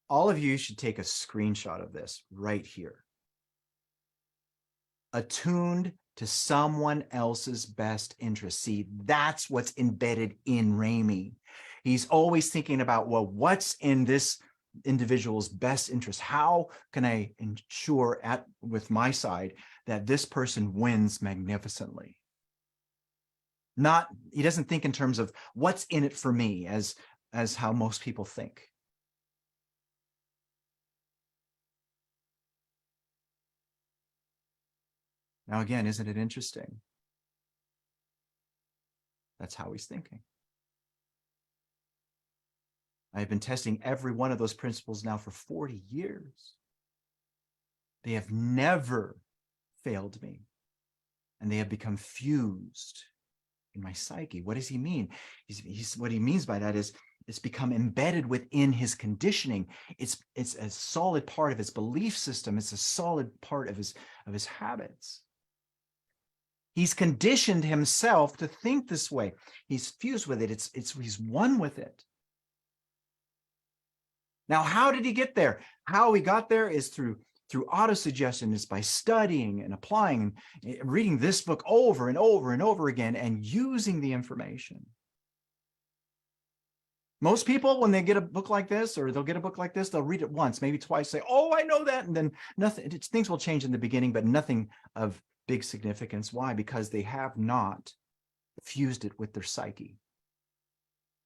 All of you should take a screenshot of this right here. Attuned to someone else's best interest. See, that's what's embedded in Ramey. He's always thinking about, well, what's in this individual's best interest? How can I ensure with my side that this person wins magnificently? He doesn't think in terms of what's in it for me as how most people think. Now, again, isn't it interesting? That's how he's thinking. I've been testing every one of those principles now for 40 years. They have never failed me, and they have become fused in my psyche. What does he mean? What he means by that is it's become embedded within his conditioning. It's a solid part of his belief system. It's a solid part of his habits. He's conditioned himself to think this way. He's fused with it. He's one with it. Now, how did he get there? How he got there is through autosuggestion, is by studying and applying, and reading this book over and over and over again, and using the information. Most people, when they get a book like this, or they'll get a book like this, they'll read it once, maybe twice, say, oh, I know that, and then nothing. Things will change in the beginning, but nothing of big significance. Why? Because they have not fused it with their psyche.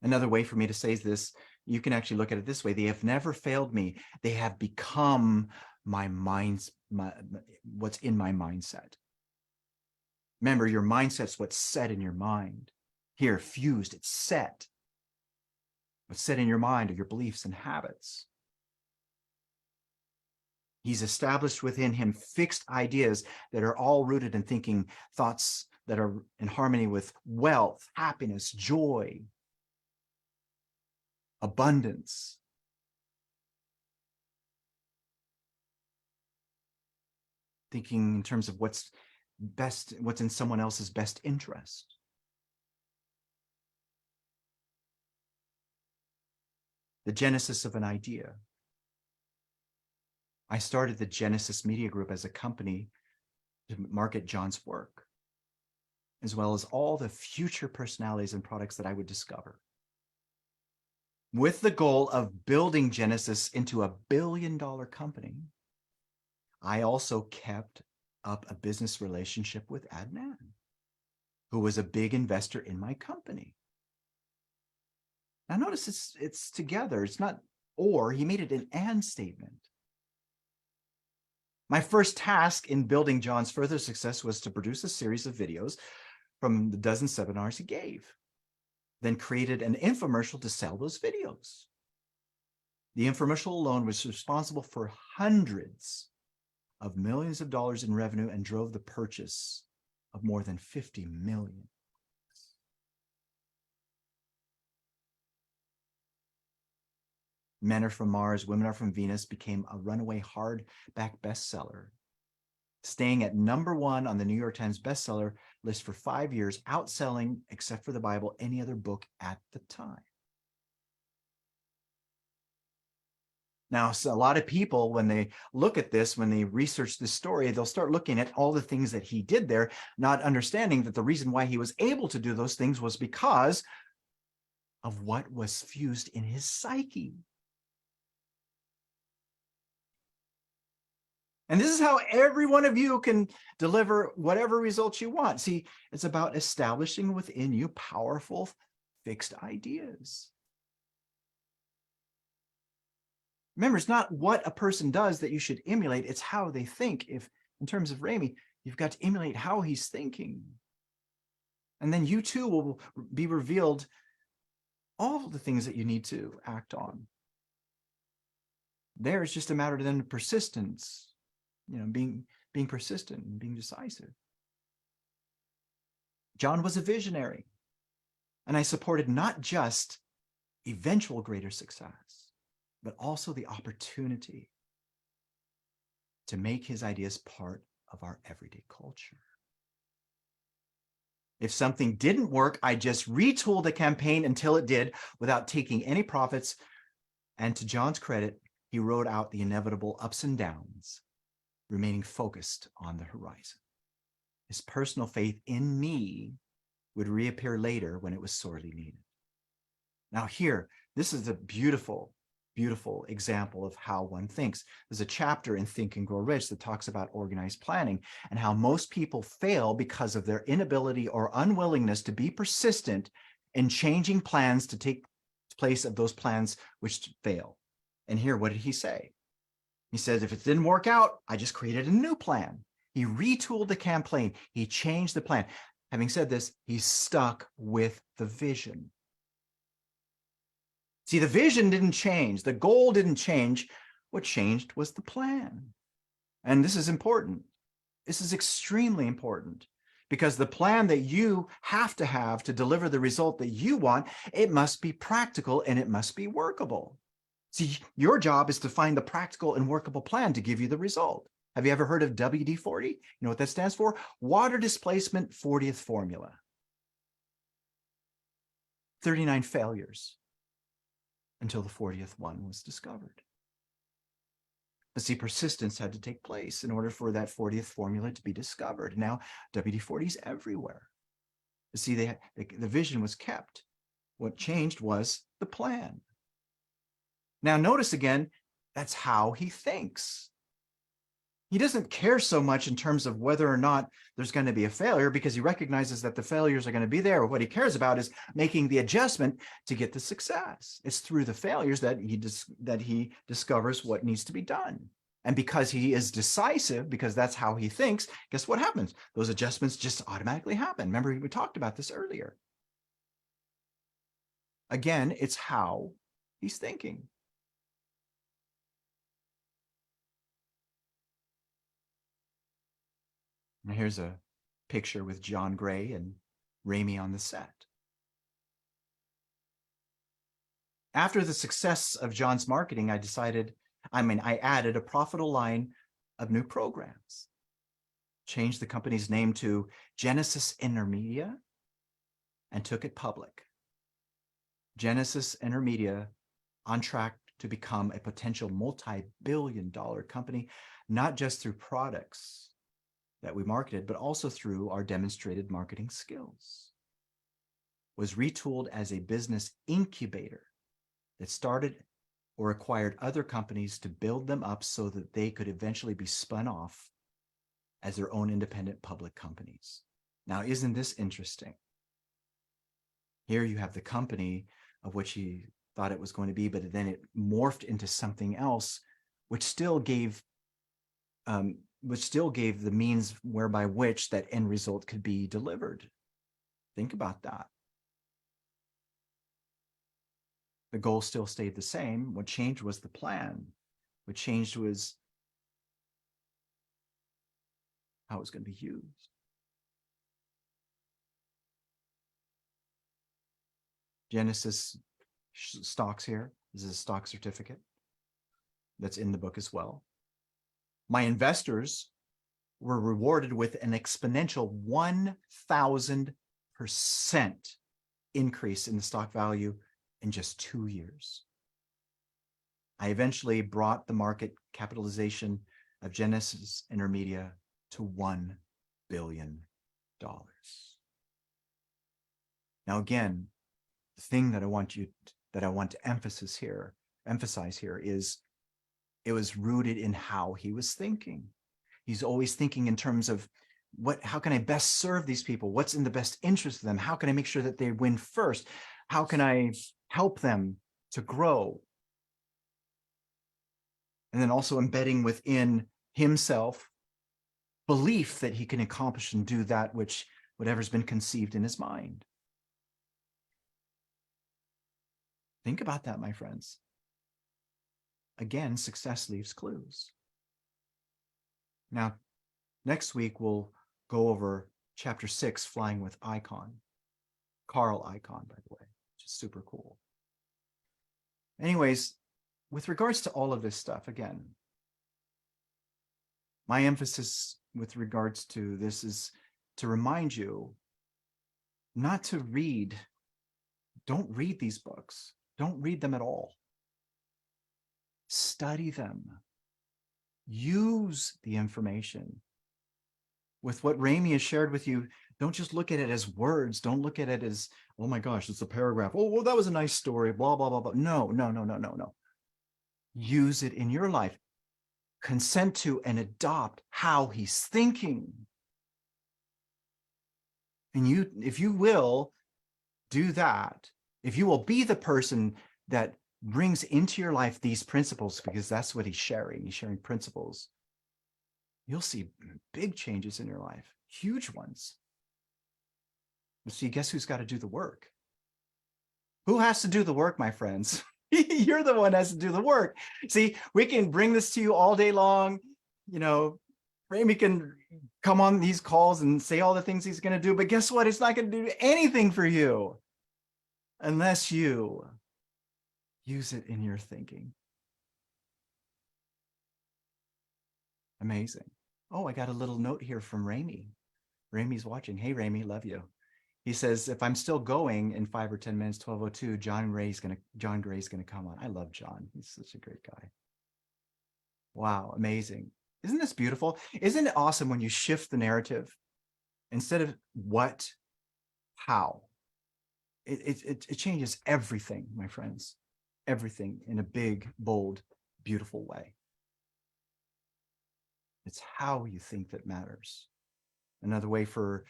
Another way for me to say this, you can actually look at it this way. They have never failed me. They have become what's in my mindset. Remember, your mindset's what's set in your mind. Here, fused, it's set. What's set in your mind are your beliefs and habits. He's established within him fixed ideas that are all rooted in thinking thoughts that are in harmony with wealth, happiness, joy, abundance. Thinking in terms of what's in someone else's best interest. The genesis of an idea. I started the Genesis Media Group as a company to market John's work, as well as all the future personalities and products that I would discover, with the goal of building Genesis into a billion-dollar company. I also kept up a business relationship with Adnan, who was a big investor in my company. Now notice it's together. It's not or. He made it an and statement. My first task in building John's further success was to produce a series of videos from the dozen seminars he gave, then created an infomercial to sell those videos. The infomercial alone was responsible for hundreds of millions of dollars in revenue and drove the purchase of more than 50 million. Men Are From Mars, Women Are From Venus became a runaway hardback bestseller, staying at #1 on the New York Times bestseller list for 5 years, outselling, except for the Bible, any other book at the time. Now, so a lot of people, when they look at this, when they research this story, they'll start looking at all the things that he did there, not understanding that the reason why he was able to do those things was because of what was fused in his psyche. And this is how every one of you can deliver whatever results you want. See, it's about establishing within you powerful, fixed ideas. Remember, it's not what a person does that you should emulate, it's how they think. If, in terms of Ramey, you've got to emulate how he's thinking. And then you too will be revealed all the things that you need to act on. There, it's just a matter of then persistence, being persistent and being decisive. John was a visionary, and I supported not just eventual greater success, but also the opportunity to make his ideas part of our everyday culture. If something didn't work, I just retooled the campaign until it did without taking any profits. And to John's credit, he rode out the inevitable ups and downs, remaining focused on the horizon. His personal faith in me would reappear later when it was sorely needed. Now here, this is a beautiful, beautiful example of how one thinks. There's a chapter in Think and Grow Rich that talks about organized planning and how most people fail because of their inability or unwillingness to be persistent in changing plans to take place of those plans which fail. And here, what did he say? He says, if it didn't work out, I just created a new plan. He retooled the campaign. He changed the plan. Having said this, he stuck with the vision. See, the vision didn't change. The goal didn't change. What changed was the plan. And this is important. This is extremely important because the plan that you have to deliver the result that you want, it must be practical and it must be workable. See, your job is to find the practical and workable plan to give you the result. Have you ever heard of WD-40? You know what that stands for? Water Displacement 40th Formula. 39 failures until the 40th one was discovered. But see, persistence had to take place in order for that 40th formula to be discovered. Now, WD-40 is everywhere. You see, the vision was kept. What changed was the plan. Now, notice again, that's how he thinks. He doesn't care so much in terms of whether or not there's going to be a failure because he recognizes that the failures are going to be there. What he cares about is making the adjustment to get the success. It's through the failures that he discovers what needs to be done. And because he is decisive, because that's how he thinks, guess what happens? Those adjustments just automatically happen. Remember, we talked about this earlier. Again, it's how he's thinking. Now here's a picture with John Gray and Ramey on the set. After the success of John's marketing, I added a profitable line of new programs. Changed the company's name to Genesis Intermedia and took it public. Genesis Intermedia on track to become a potential multi-billion-dollar company, not just through products that we marketed, but also through our demonstrated marketing skills. Was retooled as a business incubator that started or acquired other companies to build them up so that they could eventually be spun off as their own independent public companies. Now, isn't this interesting? Here you have the company of which he thought it was going to be, but then it morphed into something else, which still gave the means whereby which that end result could be delivered. Think about that. The goal still stayed the same. What changed was the plan. What changed was how it was going to be used. Genesis stocks here. This is a stock certificate that's in the book as well. My investors were rewarded with an exponential 1,000% increase in the stock value in just 2 years. I eventually brought the market capitalization of Genesis Intermedia to $1 billion. Now, again, the thing that I want to emphasize here is it was rooted in how he was thinking. He's always thinking in terms of how can I best serve these people? What's in the best interest of them? How can I make sure that they win first? How can I help them to grow? And then also embedding within himself belief that he can accomplish and do that which whatever's been conceived in his mind. Think about that, my friends. Again, success leaves clues. Now, next week, we'll go over chapter 6, Flying with Icahn. Carl Icahn, by the way, which is super cool. Anyways, with regards to all of this stuff, again, my emphasis with regards to this is to remind you not to read. Don't read these books. Don't read them at all. Study them. Use the information. With what Rami has shared with you, don't just look at it as words. Don't look at it as, oh my gosh, it's a paragraph. Oh, well, that was a nice story, blah, blah, blah, blah. No. Use it in your life. Consent to and adopt how he's thinking. And if you will do that, if you will be the person that brings into your life these principles, because that's what he's sharing principles, you'll see big changes in your life, huge ones. But see, guess who's got to do the work? Who has to do the work, my friends? You're the one that has to do the work. See, we can bring this to you all day long. You know, Rami can come on these calls and say all the things he's going to do, but guess what? It's not going to do anything for you unless you use it in your thinking. Amazing. Oh, I got a little note here from Rami. Rami's watching. Hey, Rami, love you. He says, if I'm still going in 5 or 10 minutes, 12:02, John Gray's going to come on. I love John. He's such a great guy. Wow, amazing. Isn't this beautiful? Isn't it awesome when you shift the narrative? Instead of what, how? It changes everything, my friends. Everything in a big, bold, beautiful way. It's how you think that matters. Another way for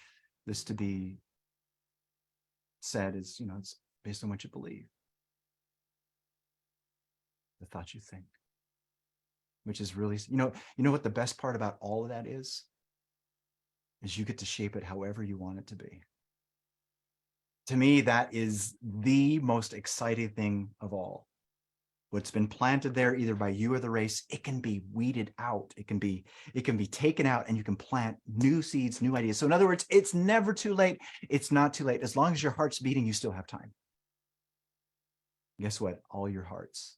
this to be said is, it's based on what you believe. The thoughts you think. Which is really, you know what the best part about all of that is you get to shape it however you want it to be. To me, that is the most exciting thing of all. What's been planted there, either by you or the race, it can be weeded out. It can be taken out, and you can plant new seeds, new ideas. So in other words, it's never too late. It's not too late. As long as your heart's beating, you still have time. Guess what? All your hearts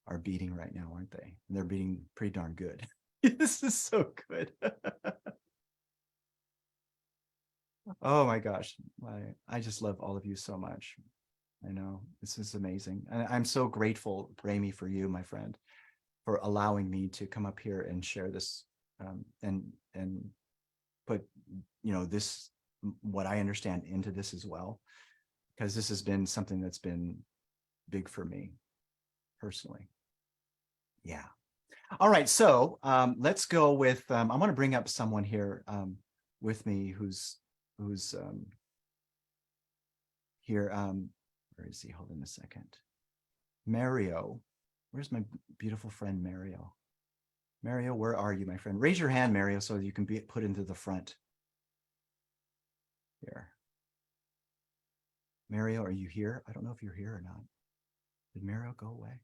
are beating right now, aren't they? And they're beating pretty darn good. This is so good. Oh my gosh. I just love all of you so much. I know this is amazing. And I'm so grateful, Rami, for you, my friend, for allowing me to come up here and share this and put, this, what I understand into this as well, because this has been something that's been big for me personally. Yeah. All right. So let's go with, I want to bring up someone here with me who's here. Where is he? Hold on a second. Mario. Where's my beautiful friend, Mario? Mario, where are you, my friend? Raise your hand, Mario, so you can be put into the front. Here. Mario, are you here? I don't know if you're here or not. Did Mario go away?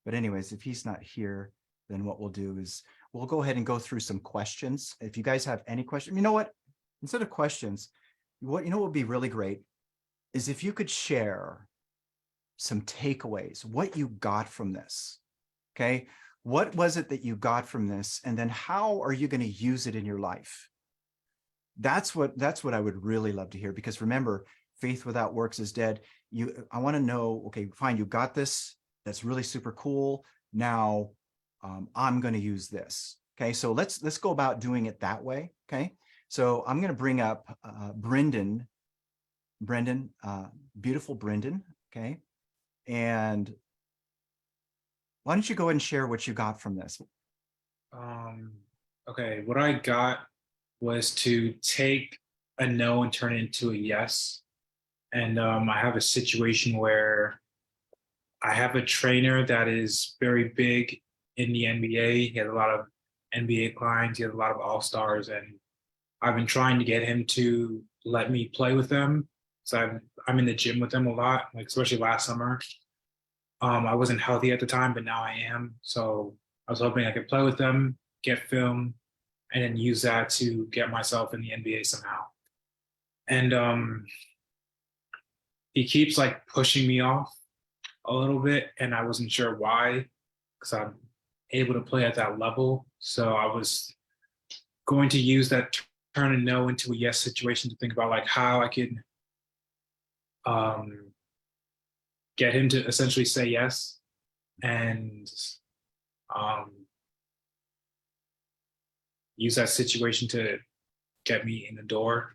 But anyways, if he's not here, then what we'll do is we'll go ahead and go through some questions. If you guys have any questions, you know what? Instead of questions, what would be really great is if you could share some takeaways, what you got from this. Okay. What was it that you got from this? And then how are you going to use it in your life? That's what I would really love to hear, because remember, faith without works is dead. I want to know, okay, fine, you got this. That's really super cool. Now I'm going to use this. Okay, so let's go about doing it that way. Okay, so I'm going to bring up Brendan, beautiful Brendan. Okay, and why don't you go ahead and share what you got from this?
Um, okay, what I got was to take a no and turn it into a yes. And I have a situation where I have a trainer that is very big in the NBA. He has a lot of NBA clients, he has a lot of all-stars, and I've been trying to get him to let me play with them. So I'm in the gym with them a lot, like especially last summer. I wasn't healthy at the time, but now I am. So I was hoping I could play with them, get film, and then use that to get myself in the NBA somehow. And he keeps like pushing me off a little bit, and I wasn't sure why, because I'm able to play at that level. So I was going to use that turn a no into a yes situation to think about like how I could um, get him to essentially say yes and um, use that situation to get me in the door.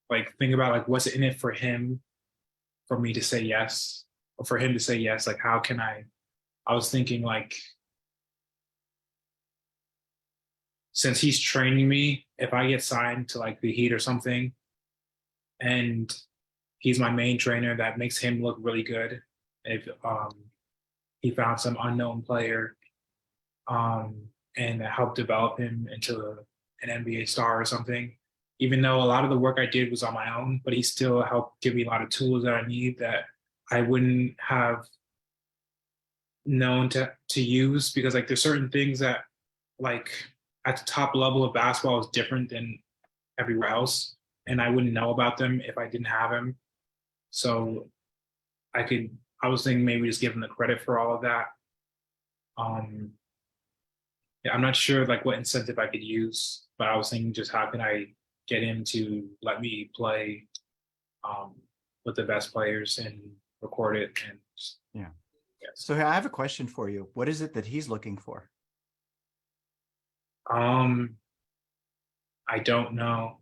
Like think about like what's in it for him for me to say yes or for him to say yes. Like how can I was thinking like since he's training me, if I get signed to like the Heat or something, and he's my main trainer, that makes him look really good. If he found some unknown player um, and helped develop him into an NBA star or something. Even though a lot of the work I did was on my own, but he still helped give me a lot of tools that I need that I wouldn't have known to use because like there's certain things that like at the top level of basketball is different than everywhere else, and I wouldn't know about them if I didn't have him. So I was thinking maybe just give him the credit for all of that. Um, yeah, I'm not sure like what incentive I could use, but I was thinking just how can I get him to let me play um, with the best players and record it and
Yeah.
yes.
So I have a question for you. What is it that he's looking for?
Um, I don't know.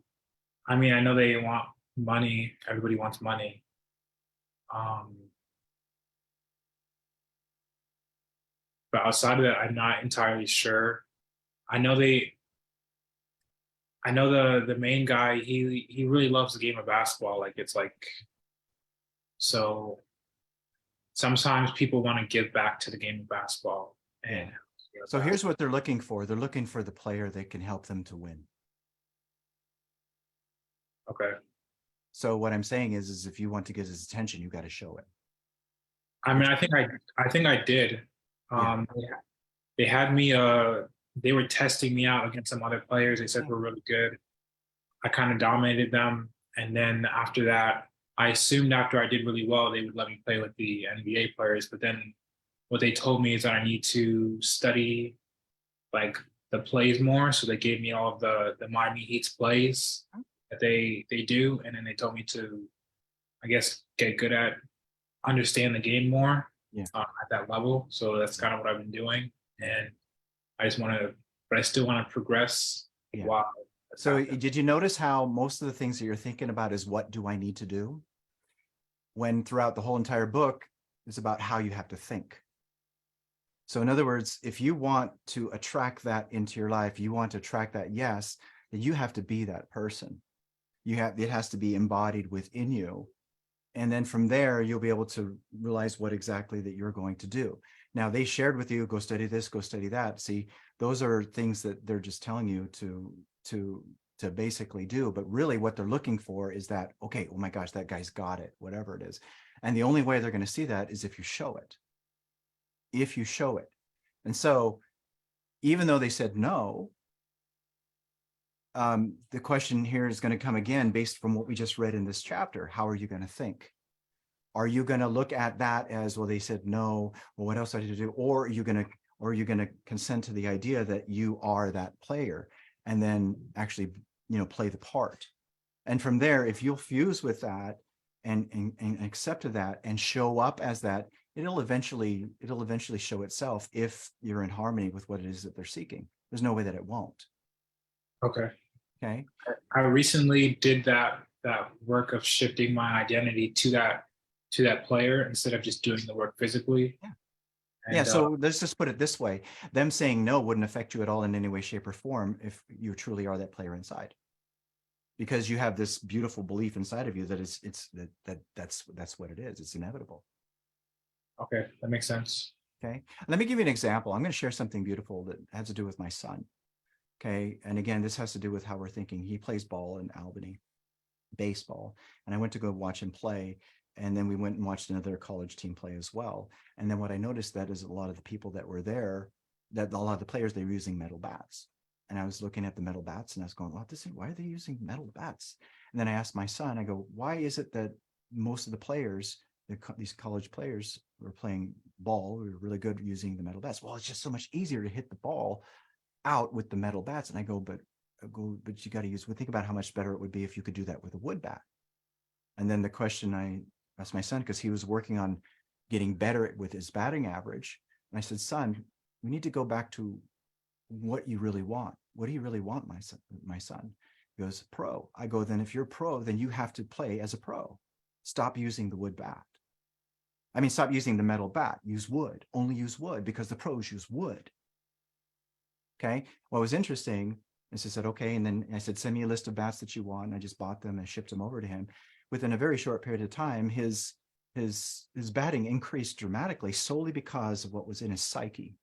I mean, I know they want money. Everybody wants money. Um, but outside of that, I'm not entirely sure. I know they I know the main guy, he really loves the game of basketball. Like it's like so sometimes people want to give back to the game of basketball
Yeah.
and
So here's what they're looking for. They're looking for the player that can help them to win.
okay.
So what I'm saying is if you want to get his attention, you got to show it.
I mean,
Which,
I think I did.
yeah.
They had me they were testing me out against some other players. They said
Yeah.
were really good. I kind of dominated them, and then after that, I assumed after I did really well, they would let me play with the NBA players. But then what they told me is that I need to study like the plays more. So they gave me all of the Miami Heat's plays that they do, and then they told me to, I guess, get good at understand the game more
Yeah.
at that level. So that's kind of what I've been doing, and I just want to, but I still want to progress
Yeah.
while that's
So
happening.
did you notice how most of the things that you're thinking about is what do I need to do? When throughout the whole entire book is about how you have to think. So in other words, if you want to attract that into your life, you want to attract that yes, then you have to be that person. It has to be embodied within you. And then from there, you'll be able to realize what exactly that you're going to do. Now they shared with you, go study this, go study that. See, those are things that they're just telling you to to basically do. But really what they're looking for is that, okay, oh my gosh, that guy's got it, whatever it is. And the only way they're going to see that is if you show it, if you show it. And so even though they said no, the question here is going to come again based from what we just read in this chapter. How are you going to think? Are you going to look at that as, well, they said no, well, what else do I need to do? Or are you going to consent to the idea that you are that player and then actually, play the part? And from there, if you'll fuse with that and accept that and show up as that, it'll eventually show itself if you're in harmony with what it is that they're seeking. There's no way that it won't.
Okay.
Okay.
I recently did that work of shifting my identity to that player instead of just doing the work physically.
Yeah.
And
Yeah. So let's just put it this way. Them saying no wouldn't affect you at all in any way, shape, or form if you truly are that player inside. Because you have this beautiful belief inside of you that that's what it is. It's inevitable.
okay, that makes sense.
Okay. Let me give you an example. I'm going to share something beautiful that has to do with my son. Okay. And again, this has to do with how we're thinking. He plays ball in Albany, baseball. And I went to go watch him play. And then we went and watched another college team play as well. And then what I noticed that is a lot of the people that were there, that a lot of the players, they were using metal bats. And I was looking at the metal bats and I was going, well, why are they using metal bats? And then I asked my son, I go, why is it that most of the players, these college players were playing ball, we were really good at using the metal bats? Well, it's just so much easier to hit the ball out with the metal bats. And I go, but you got to use, think about how much better it would be if you could do that with a wood bat. And then the question I asked my son, because he was working on getting better with his batting average. And I said, son, we need to go back to what you really want. What do you really want, my son? He goes, pro. I go, then if you're pro, then you have to play as a pro. Stop using the wood bat. I mean, stop using the metal bat. Use wood. Only use wood because the pros use wood. Okay. What was interesting is I said, okay. And then I said, send me a list of bats that you want. And I just bought them and shipped them over to him. Within a very short period of time, his batting increased dramatically solely because of what was in his psyche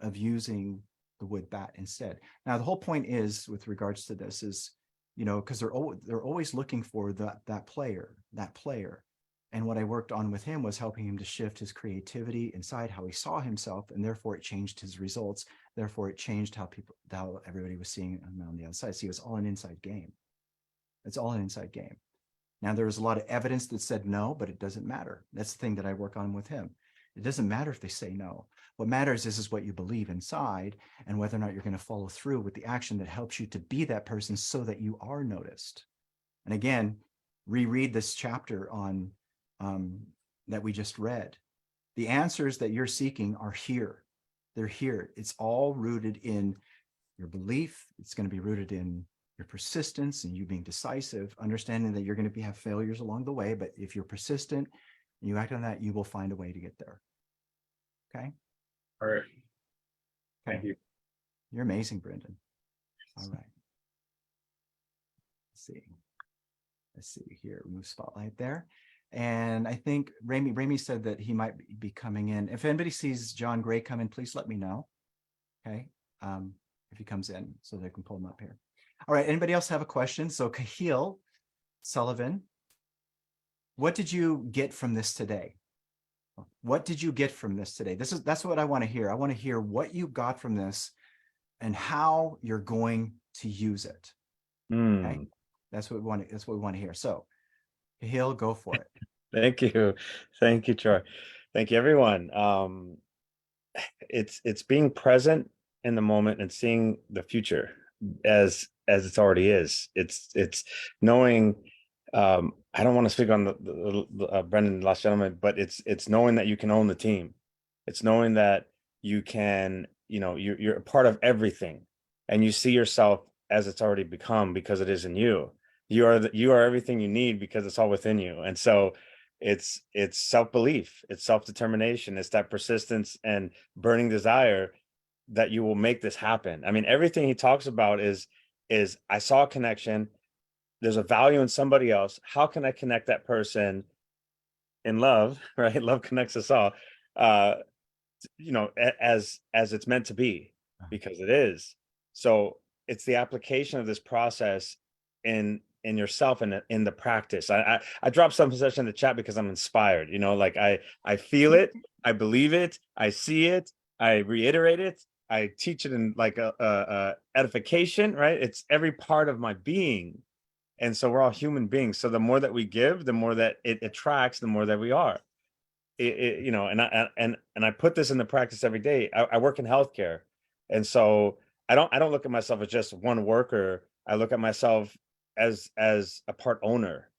of using the wood bat instead. Now, the whole point is with regards to this is, because they're always looking for that player. And what I worked on with him was helping him to shift his creativity inside, how he saw himself, and therefore it changed his results. Therefore, it changed how everybody was seeing him on the outside. See, it was all an inside game. It's all an inside game. Now, there was a lot of evidence that said no, but it doesn't matter. That's the thing that I work on with him. It doesn't matter if they say no. What matters is what you believe inside and whether or not you're going to follow through with the action that helps you to be that person so that you are noticed. And again, reread this chapter on that we just read. The answers that you're seeking are here. They're here. It's all rooted in your belief. It's going to be rooted in your persistence and you being decisive, understanding that you're going to have failures along the way. But if you're persistent and you act on that, you will find a way to get there. Okay.
All right. Thank you.
You're amazing, Brendan. All right. Let's see here. Remove spotlight there. And I think Rami said that he might be coming in. If anybody sees John Gray come in, please let me know. Okay. If he comes in so they can pull him up here. All right. Anybody else have a question? So Kahil Sullivan, what did you get from this today? What did you get from this today? That's what I want to hear. I want to hear what you got from this and how you're going to use it. Okay. That's what we want to hear. So Kahil, go for it.
Thank you. Thank you, Troy. Thank you, everyone. It's being present in the moment and seeing the future as it already is. It's knowing. I don't want to speak on the Brendan, last gentleman, but it's knowing that you can own the team. It's knowing that you can, you're a part of everything, and you see yourself as it's already become because it is in you. You are everything you need because it's all within you. And so it's self-belief, it's self-determination, it's that persistence and burning desire that you will make this happen. I mean, everything he talks about is I saw a connection. There's a value in somebody else. How can I connect that person in love, right? Love connects us all, as it's meant to be, because it is. So it's the application of this process in yourself and in the practice. I dropped some possession in the chat because I'm inspired, like I feel it, I believe it, I see it, I reiterate it, I teach it in like a edification, right? It's every part of my being. And so we're all human beings. So the more that we give, the more that it attracts, the more that we are. And I put this into practice every day. I work in healthcare, and so I don't look at myself as just one worker. I look at myself as a part owner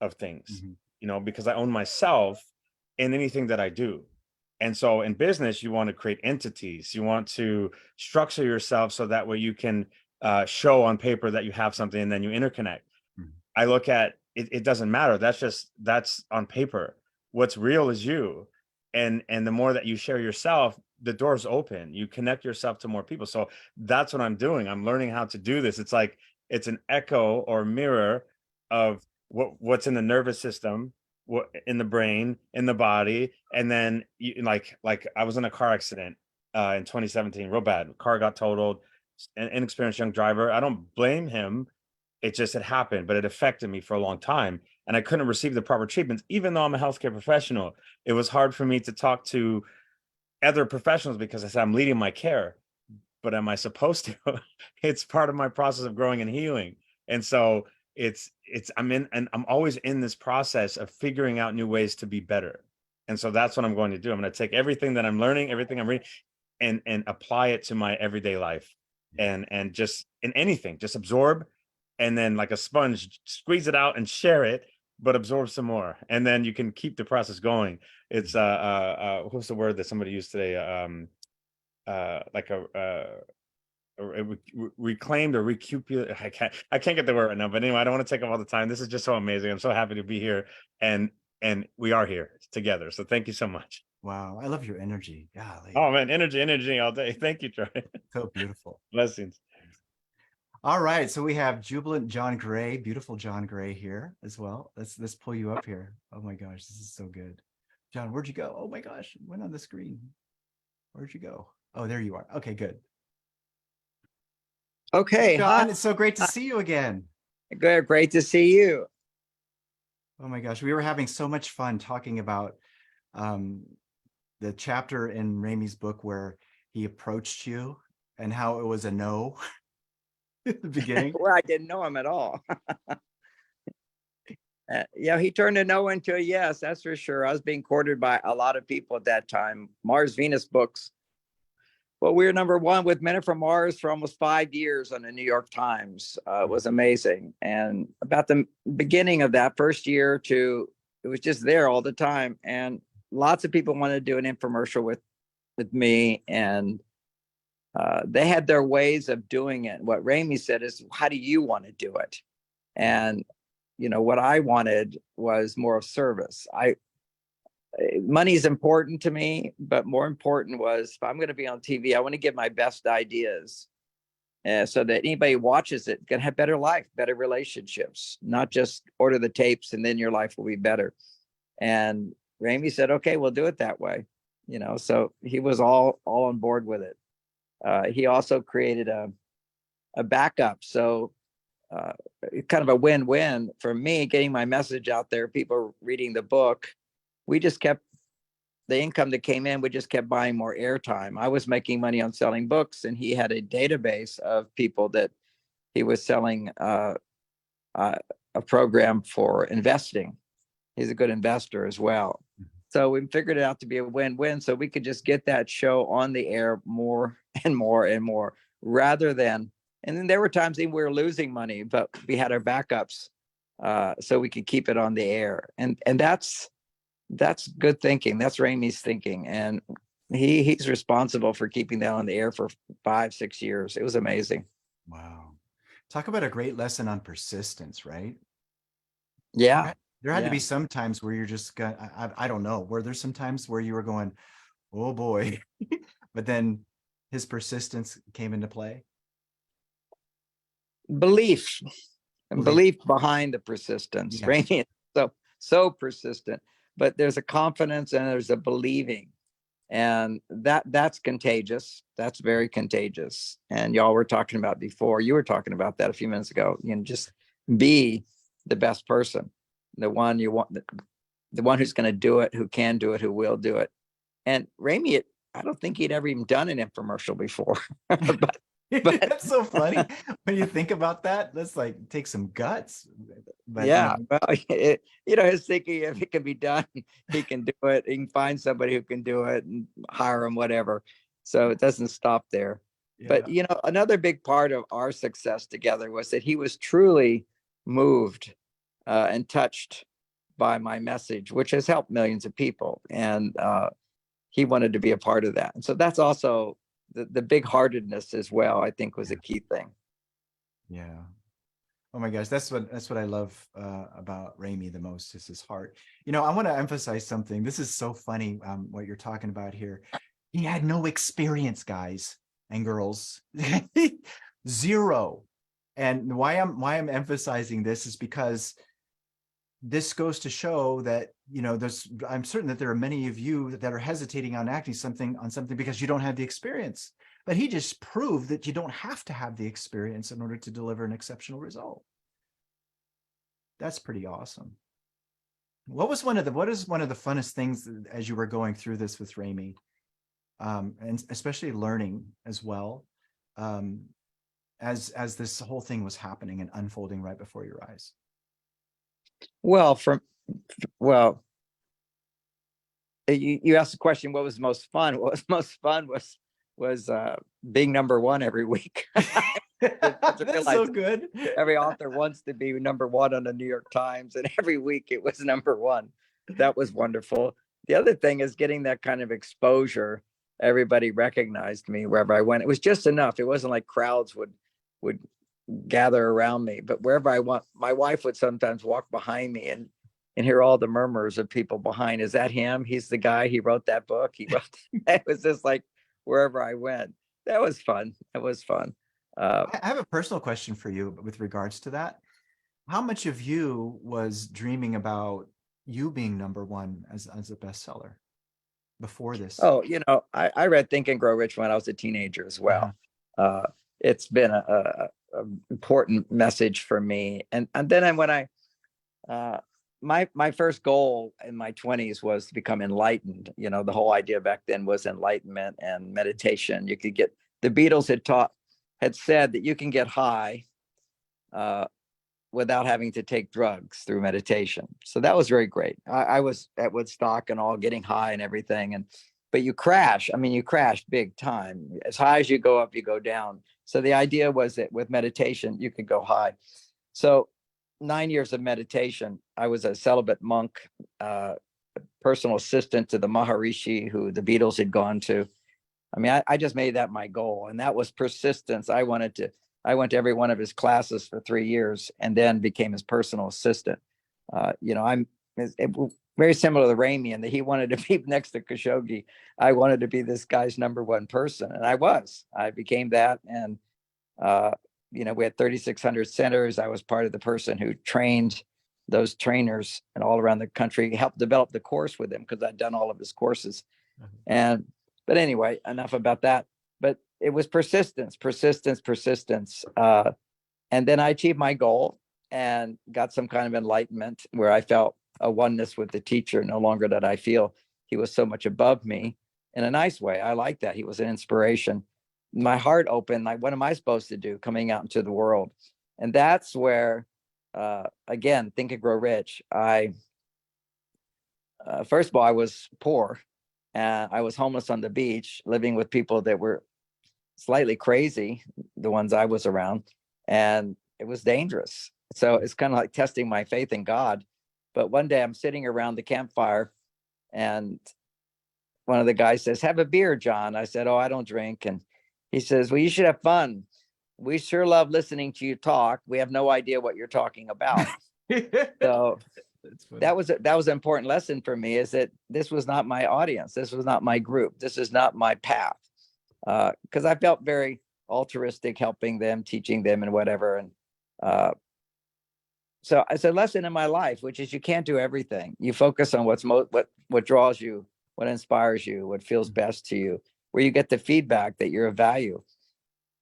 of things, because I own myself. in anything that I do. And so in business, you want to create entities. You want to structure yourself so that way you can show on paper that you have something, and then you interconnect.
Mhm.
I look at it, it doesn't matter. That's on paper. What's real is you. And the more that you share yourself, the doors open. You connect yourself to more people. So that's what I'm doing. I'm learning how to do this. It's like it's an echo or mirror of what's in the nervous system, what in the brain, in the body, and then like I was in a car accident in 2017, real bad. Car got totaled. An inexperienced young driver. I don't blame him. It just had happened, but it affected me for a long time, and I couldn't receive the proper treatments, even though I'm a healthcare professional. It was hard for me to talk to other professionals because I said I'm leading my care, but am I supposed to? It's part of my process of growing and healing. And so I'm always in this process of figuring out new ways to be better. And so that's what I'm going to do. I'm going to take everything that I'm learning, everything I'm reading, and apply it to my everyday life, and just in anything, just absorb, and then like a sponge, squeeze it out and share it, but absorb some more. And then you can keep the process going. It's what's the word that somebody used today? Like reclaimed or recupulate. I can't get the word right now, but anyway, I don't want to take up all the time. This is just so amazing. I'm so happy to be here, and we are here together. So thank you so much.
Wow, I love your energy.
Oh
Golly,
man, energy all day. Thank you, Troy.
so beautiful.
Blessings.
All right, so we have jubilant John Gray, beautiful John Gray here as well. Let's pull you up here. Oh my gosh, this is so good. John, where'd you go? Oh my gosh, it went on the screen. Where'd you go? Oh, there you are. Okay, good.
Okay,
John,
hi.
it's so great to see you again.
Good, great to see you.
Oh my gosh, we were having so much fun talking about the chapter in Ramey's book where he approached you and how it was a no at the beginning.
Well, I didn't know him at all. Yeah, he turned a no into a yes, that's for sure. I was being courted by a lot of people at that time. Mars Venus books. Well, we were #1 with Men Are From Mars for almost 5 years on the New York Times. It was amazing. And about the beginning of that first year or two, it was just there all the time. And lots of people wanted to do an infomercial with me. And they had their ways of doing it. What Ramey said is, how do you want to do it? And, what I wanted was more of service. Money is important to me, but more important was, if I'm going to be on TV, I want to give my best ideas so that anybody who watches it can have better life, better relationships, not just order the tapes and then your life will be better. And Ramey said, okay, we'll do it that way. So he was all on board with it. He also created a backup. So kind of a win-win for me, getting my message out there, people reading the book. We just kept the income that came in, we just kept buying more airtime. I was making money on selling books, and he had a database of people that he was selling a program for investing. He's a good investor as well. So we figured it out to be a win-win, so we could just get that show on the air more and more and more, rather than, and then there were times we were losing money, but we had our backups so we could keep it on the air. And that's good thinking. That's Ramey's thinking. And he's responsible for keeping that on the air for 5-6 years. It was amazing.
Wow. Talk about a great lesson on persistence, right?
Yeah.
There had to
Yeah.
be some times where you're just I don't know, were there some times where you were going, oh boy, but then his persistence came into play?
Belief
Belief.
behind the persistence.
Yeah.
Ramey is so persistent, but there's a confidence and there's a believing. And that's contagious. That's very contagious. And y'all were talking about before, you were talking about that a few minutes ago, just be the best person, the one you want, the one who's going to do it, who can do it, who will do it. And Ramey, I don't think he'd ever even done an infomercial before. but
That's so funny when you think about that. That's like take some guts. But
yeah, well, his thinking, if it can be done, he can do it. He can find somebody who can do it and hire him, whatever. So it doesn't stop there.
yeah.
But another big part of our success together was that he was truly moved and touched by my message, which has helped millions of people. And he wanted to be a part of that. And so that's also the big heartedness as well, I think was a key thing.
Yeah. Oh my gosh, that's what I love about Ramey the most is his heart. You know, I want to emphasize something. This is so funny what you're talking about here. He had no experience, guys and girls. Zero. And why I'm emphasizing this is because this goes to show that, you know, I'm certain that there are many of you that are hesitating on acting on something because you don't have the experience. But he just proved that you don't have to have the experience in order to deliver an exceptional result. That's pretty awesome. What is one of the funnest things as you were going through this with Ramey, and especially learning as well, as this whole thing was happening and unfolding right before your eyes?
Well, you asked the question, what was most fun? What was most fun was being number one every week.
That's so good.
Every author wants to be number one on the New York Times, and every week it was number one. That was wonderful. The other thing is getting that kind of exposure. Everybody recognized me wherever I went. It was just enough. It wasn't like crowds would gather around me, but wherever I went, my wife would sometimes walk behind me and hear all the murmurs of people behind. Is that him? He's the guy. He wrote that book. It was just like wherever I went. That was fun. It was fun.
I have a personal question for you with regards to that. How much of you was dreaming about you being number one as a bestseller before this?
Oh, I read Think and Grow Rich when I was a teenager as well. It's been a important message for me. And then when my first goal in my 20s was to become enlightened. The whole idea back then was enlightenment and meditation. You could get, the Beatles had said that you can get high without having to take drugs through meditation. So that was very great. I was at Woodstock and all getting high and everything. But you crash. I mean, you crash big time. As high as you go up, you go down. So the idea was that with meditation, you could go high. So 9 years of meditation, I was a celibate monk, personal assistant to the Maharishi who the Beatles had gone to. I mean, I just made that my goal, and that was persistence. I went to every one of his classes for 3 years and then became his personal assistant. I'm very similar to Ramey in that he wanted to be next to Khashoggi. I wanted to be this guy's number one person, and I became that. And, we had 3,600 centers. I was part of the person who trained those trainers and all around the country, helped develop the course with him because I'd done all of his courses. But anyway, enough about that. But it was persistence. And then I achieved my goal and got some kind of enlightenment where I felt a oneness with the teacher, no longer that I feel he was so much above me in a nice way. I like that. He was an inspiration. My heart opened, like, what am I supposed to do coming out into the world? And that's where, again, Think and Grow Rich. First of all, I was poor. And I was homeless on the beach, living with people that were slightly crazy, the ones I was around, and it was dangerous. So it's kind of like testing my faith in God. But one day I'm sitting around the campfire and one of the guys says, "Have a beer, John." I said, "Oh, I don't drink." And he says, "Well, you should have fun. We sure love listening to you talk. We have no idea what you're talking about." So that was an important lesson for me, is that this was not my audience. This was not my group. This is not my path. Because I felt very altruistic, helping them, teaching them and whatever. And so it's a lesson in my life, which is you can't do everything. You focus on what draws you, what inspires you, what feels best to you, where you get the feedback that you're of value.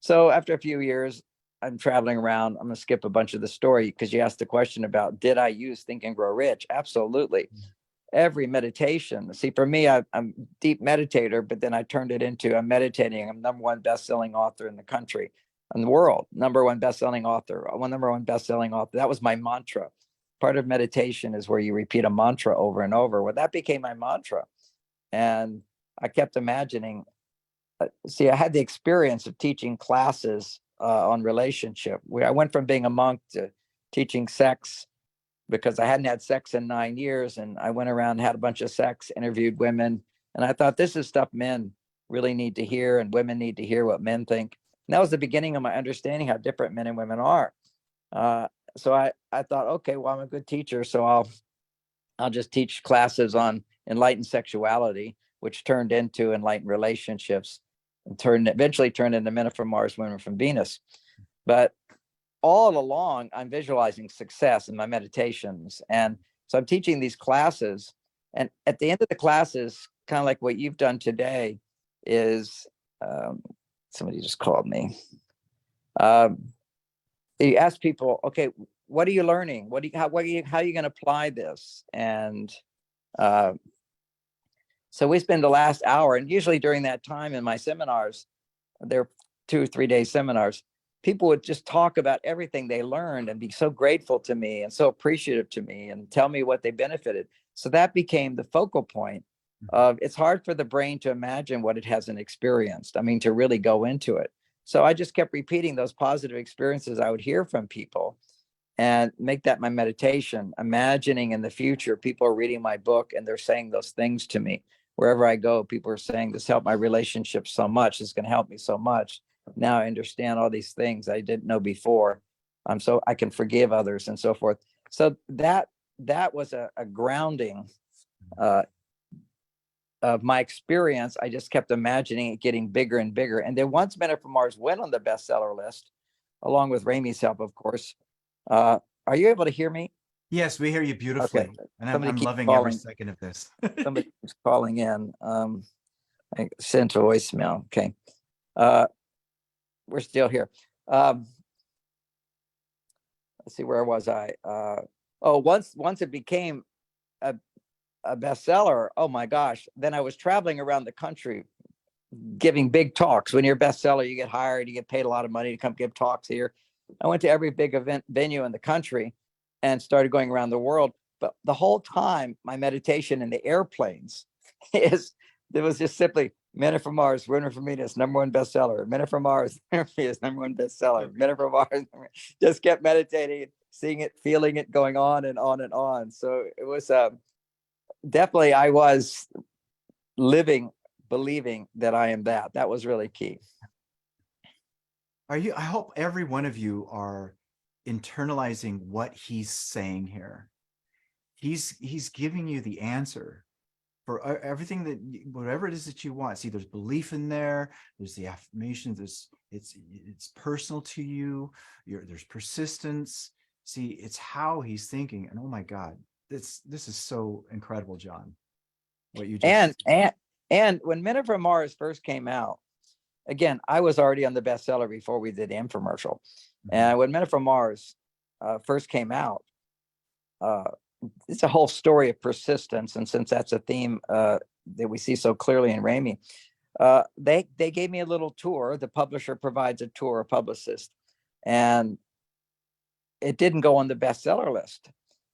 So after a few years, I'm traveling around. I'm going to skip a bunch of the story because you asked the question about, did I use Think and Grow Rich? Absolutely. Every meditation. See, for me, I'm a deep meditator, but then I turned it into, I'm meditating. I'm number one best-selling author in the country, in the world, number one best-selling author, number one best-selling author. That was my mantra. Part of meditation is where you repeat a mantra over and over. Well, that became my mantra. And I kept imagining, see, I had the experience of teaching classes on relationship, where I went from being a monk to teaching sex because I hadn't had sex in 9 years, and I went around, had a bunch of sex, interviewed women, and I thought this is stuff men really need to hear, and women need to hear what men think. And that was the beginning of my understanding how different men and women are. So I thought, okay, well, I'm a good teacher, so I'll just teach classes on enlightened sexuality, which turned into enlightened relationships, and eventually turned into Men Are from Mars, Women Are from Venus. But all along, I'm visualizing success in my meditations. And so I'm teaching these classes. And at the end of the classes, kind of like what you've done today, is somebody just called me. You ask people, okay, what are you learning? How are you going to apply this? And so we spend the last hour, and usually during that time in my seminars, they're 2 or 3 day seminars, people would just talk about everything they learned and be so grateful to me and so appreciative to me and tell me what they benefited. So that became the focal point of, it's hard for the brain to imagine what it hasn't experienced. I mean, to really go into it. So I just kept repeating those positive experiences I would hear from people and make that my meditation, imagining in the future, people are reading my book and they're saying those things to me. Wherever I go, people are saying, this helped my relationship so much. It's going to help me so much. Now I understand all these things I didn't know before. So I can forgive others and so forth. So that was a grounding of my experience. I just kept imagining it getting bigger and bigger. And then once Men Are from Mars went on the bestseller list, along with Ramey's help, of course. Are you able to hear me?
Yes, we hear you beautifully.
Okay.
And
Somebody
I'm
keep
loving every
calling.
second of this.
Somebody keeps calling in. I sent a voicemail. Okay. We're still here. Let's see, where was I? Once it became a bestseller, oh my gosh, then I was traveling around the country giving big talks. When you're a bestseller, you get hired, you get paid a lot of money to come give talks here. I went to every big event venue in the country and started going around the world. But the whole time, my meditation in the airplanes there was just simply Men Are from Mars, Women Are from Venus, #1 bestseller. Men Are from Mars, Venus, #1 bestseller. Men Are from Mars. Just kept meditating, seeing it, feeling it, going on and on and on. So it was definitely, I was living, believing that I am that. That was really key.
I hope every one of you are internalizing what he's saying here. He's giving you the answer for everything that, whatever it is that you want. See, there's belief in there. There's the affirmation. It's personal to you. There's persistence. See, it's how he's thinking. And oh my God, this is so incredible, John. What you just
and when Men Are from Mars first came out, again, I was already on the bestseller before we did the infomercial. And when Men Are from Mars first came out, it's a whole story of persistence. And since that's a theme that we see so clearly in Ramey, they gave me a little tour. The publisher provides a tour, a publicist, and it didn't go on the bestseller list.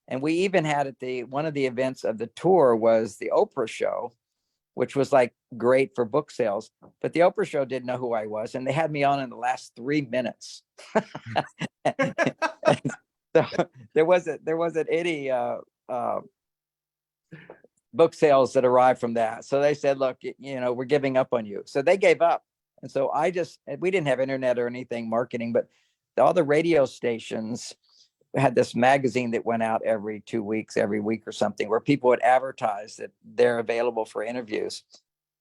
And we even had one of the events of the tour was the Oprah show, which was like great for book sales. But the Oprah show didn't know who I was, and they had me on in the last 3 minutes. So there wasn't any book sales that arrived from that. So they said, look, we're giving up on you. So they gave up. And so we didn't have internet or anything marketing, but all the radio stations had this magazine that went out every 2 weeks, every week or something, where people would advertise that they're available for interviews.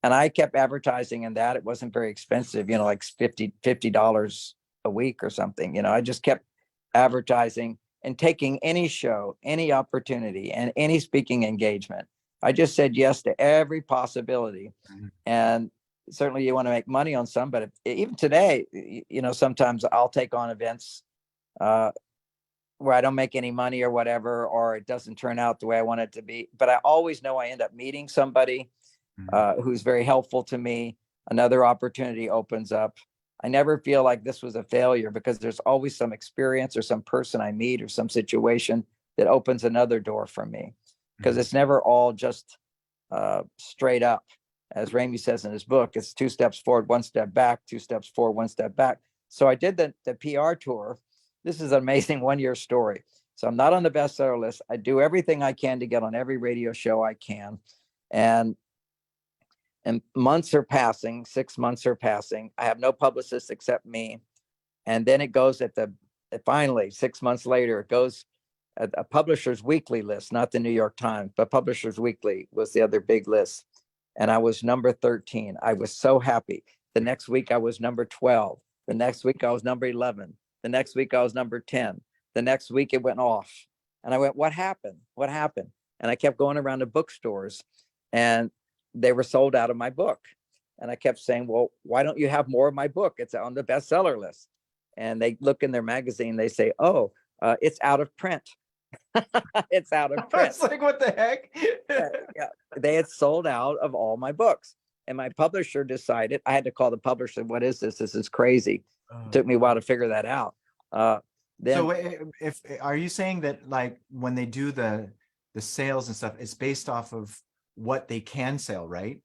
And I kept advertising in that. It wasn't very expensive, like $50 a week or something. I just kept advertising and taking any show, any opportunity, and any speaking engagement. I just said yes to every possibility. And certainly you want to make money on some, but even today, sometimes I'll take on events where I don't make any money or whatever, or it doesn't turn out the way I want it to be. But I always know I end up meeting somebody who's very helpful to me. Another opportunity opens up. I never feel like this was a failure, because there's always some experience or some person I meet or some situation that opens another door for me, because it's never all just straight up. As Ramey says in his book, it's 2 steps forward, 1 step back, 2 steps forward, 1 step back. So I did the PR tour. This is an amazing 1-year story. So I'm not on the bestseller list. I do everything I can to get on every radio show I can. And months are passing, 6 months are passing. I have no publicist except me. And then it goes finally, 6 months later, it goes a Publishers Weekly list, not the New York Times, but Publishers Weekly was the other big list. And I was number 13. I was so happy. The next week I was number 12. The next week I was number 11. The next week I was number 10. The next week it went off. And I went, what happened? What happened? And I kept going around to bookstores and they were sold out of my book. And I kept saying, well, why don't you have more of my book? It's on the bestseller list. And they look in their magazine, they say, oh, it's out of print. It's out of
I
print.
was like, what the heck?
Yeah, they had sold out of all my books. And my publisher decided, I had to call the publisher, what is this? This is crazy. It took me a while to figure that out. Then
So if are you saying that like when they do the sales and stuff, it's based off of what they can sell, right?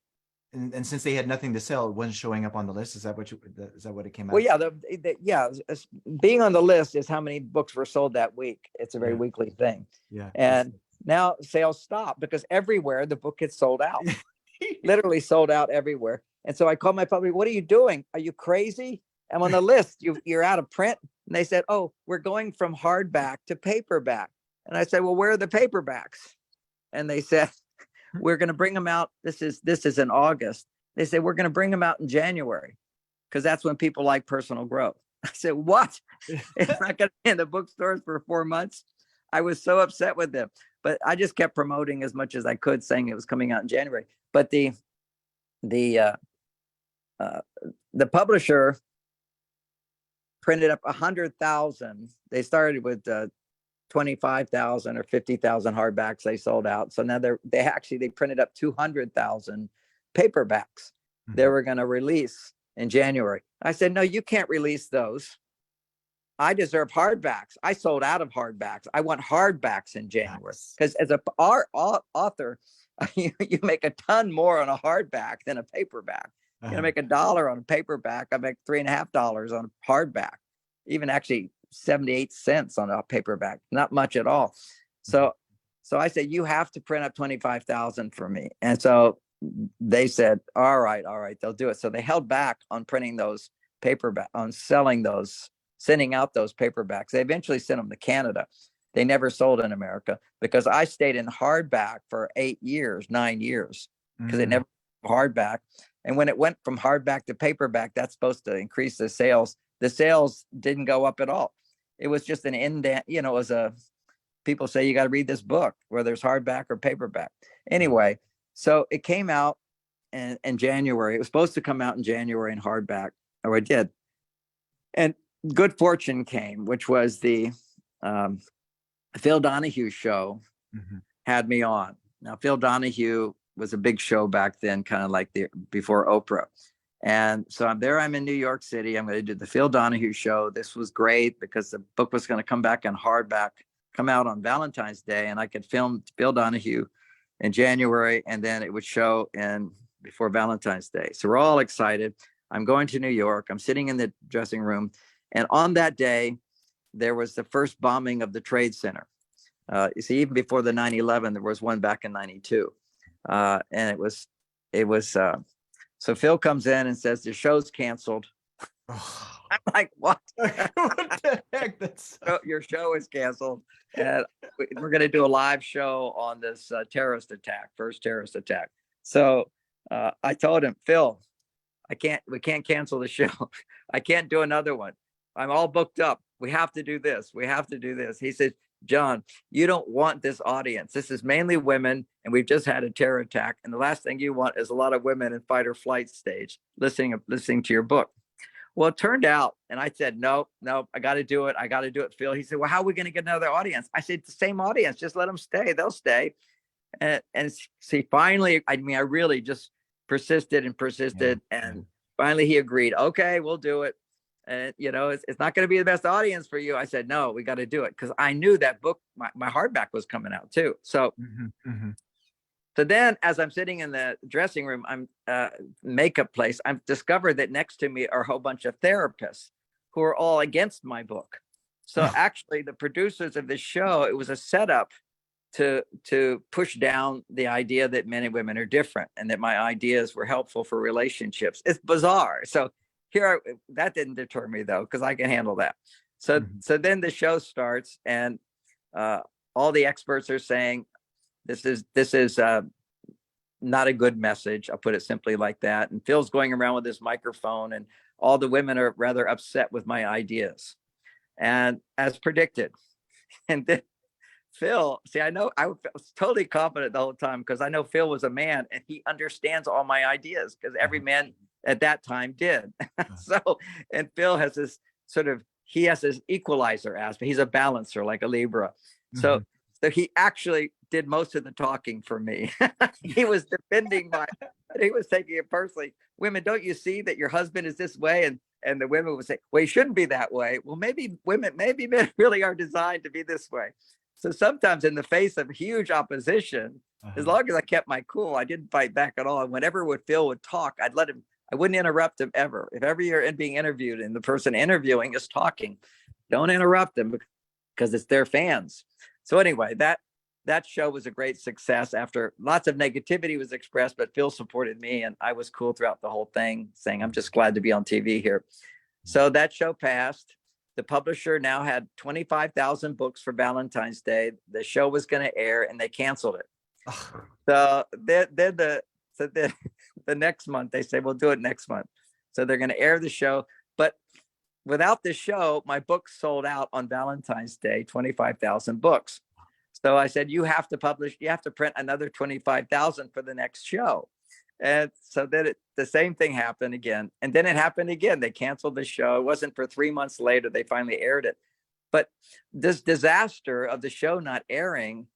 And since they had nothing to sell, it wasn't showing up on the list. Is that what it came out?
well, yeah, being on the list is how many books were sold that week. It's a very
Yeah.
weekly thing.
Yeah.
And now sales stop because everywhere the book gets sold out, literally sold out everywhere. And so I called my publisher, what are you doing? Are you crazy? I'm on the list. You're out of print. And they said, oh, we're going from hardback to paperback. And I said, well, where are the paperbacks? And they said, we're going to bring them out. This is in August. They said, we're going to bring them out in January because that's when people like personal growth. I said, what? It's not going to be in the bookstores for 4 months. I was so upset with them, but I just kept promoting as much as I could, saying it was coming out in January. But the publisher printed up 100,000. They started with 25,000 or 50,000 hardbacks they sold out. So now they printed up 200,000 paperbacks they were going to release in January. I said, no, you can't release those. I deserve hardbacks. I sold out of hardbacks. I want hardbacks in January because as our author, you make a ton more on a hardback than a paperback. You're gonna make $1 on a paperback. I make $3.50 on a hardback, even actually 78 cents on a paperback, not much at all. So I said, you have to print up 25,000 for me. And so they said, all right, they'll do it. So they held back on printing those paperback, on selling those, sending out those paperbacks. They eventually sent them to Canada. They never sold in America because I stayed in hardback for 9 years, because it never hardback. And when it went from hardback to paperback, that's supposed to increase the sales. The sales didn't go up at all. It was just an indent, it was people say you got to read this book, whether it's hardback or paperback. Anyway, so it came out in January. It was supposed to come out in January in hardback, or it did. And good fortune came, which was the Phil Donahue show had me on. Now, Phil Donahue was a big show back then, kind of like before Oprah. And so I'm in New York City. I'm going to do the Phil Donahue show. This was great because the book was going to come back in hardback, come out on Valentine's Day, and I could film Phil Donahue in January, and then it would show before Valentine's Day. So we're all excited. I'm going to New York. I'm sitting in the dressing room. And on that day, there was the first bombing of the Trade Center. You see, even before the 9/11, there was one back in 92. And it was so Phil comes in and says the show's canceled. I'm like, what?
What the heck?
Your show is canceled, and we're going to do a live show on this first terrorist attack. So I told him, Phil, we can't cancel the show. I can't do another one. I'm all booked up. We have to do this. We have to do this. He said, John, you don't want this audience. This is mainly women, and we've just had a terror attack. And the last thing you want is a lot of women in fight or flight stage listening to your book. Well, it turned out, and I said, no, I got to do it. I got to do it, Phil. He said, well, how are we going to get another audience? I said, the same audience. Just let them stay. They'll stay. And see, finally, I really just persisted. And finally he agreed. Okay, we'll do it. And it's not going to be the best audience for you. I said, no, we got to do it, because I knew that book, my hardback was coming out too. So, so then as I'm sitting in the dressing room, I'm makeup place, I've discovered that next to me are a whole bunch of therapists who are all against my book. So actually, the producers of the show, it was a setup to push down the idea that men and women are different and that my ideas were helpful for relationships. It's bizarre. So that didn't deter me though, because I can handle that. So
Mhm.
then the show starts, and all the experts are saying this is not a good message. I'll put it simply like that. And Phil's going around with his microphone, and all the women are rather upset with my ideas, and as predicted. And then Phil, see, I know I was totally confident the whole time because I know Phil was a man and he understands all my ideas because every man at that time did. So, and Phil has this he has this equalizer aspect. He's a balancer like a Libra. So,
Mhm.
so he actually did most of the talking for me. He was defending he was taking it personally. Women, don't you see that your husband is this way? And the women would say, well, he shouldn't be that way. Well, maybe men really are designed to be this way. So sometimes in the face of huge opposition, as long as I kept my cool, I didn't fight back at all. And whenever Phil would talk, I'd let him, I wouldn't interrupt him ever. If ever you're being interviewed and the person interviewing is talking, don't interrupt them because it's their fans. So anyway, that show was a great success after lots of negativity was expressed, but Phil supported me and I was cool throughout the whole thing, saying, I'm just glad to be on TV here. So that show passed. The publisher now had 25,000 books for Valentine's Day. The show was going to air and they canceled it. So then the next month they say, we'll do it next month. So they're going to air the show. But without the show, my books sold out on Valentine's Day, 25,000 books. So I said, you have to print another 25,000 for the next show. And so then the same thing happened again. And then it happened again. They canceled the show. It wasn't for 3 months later, they finally aired it. But this disaster of the show not airing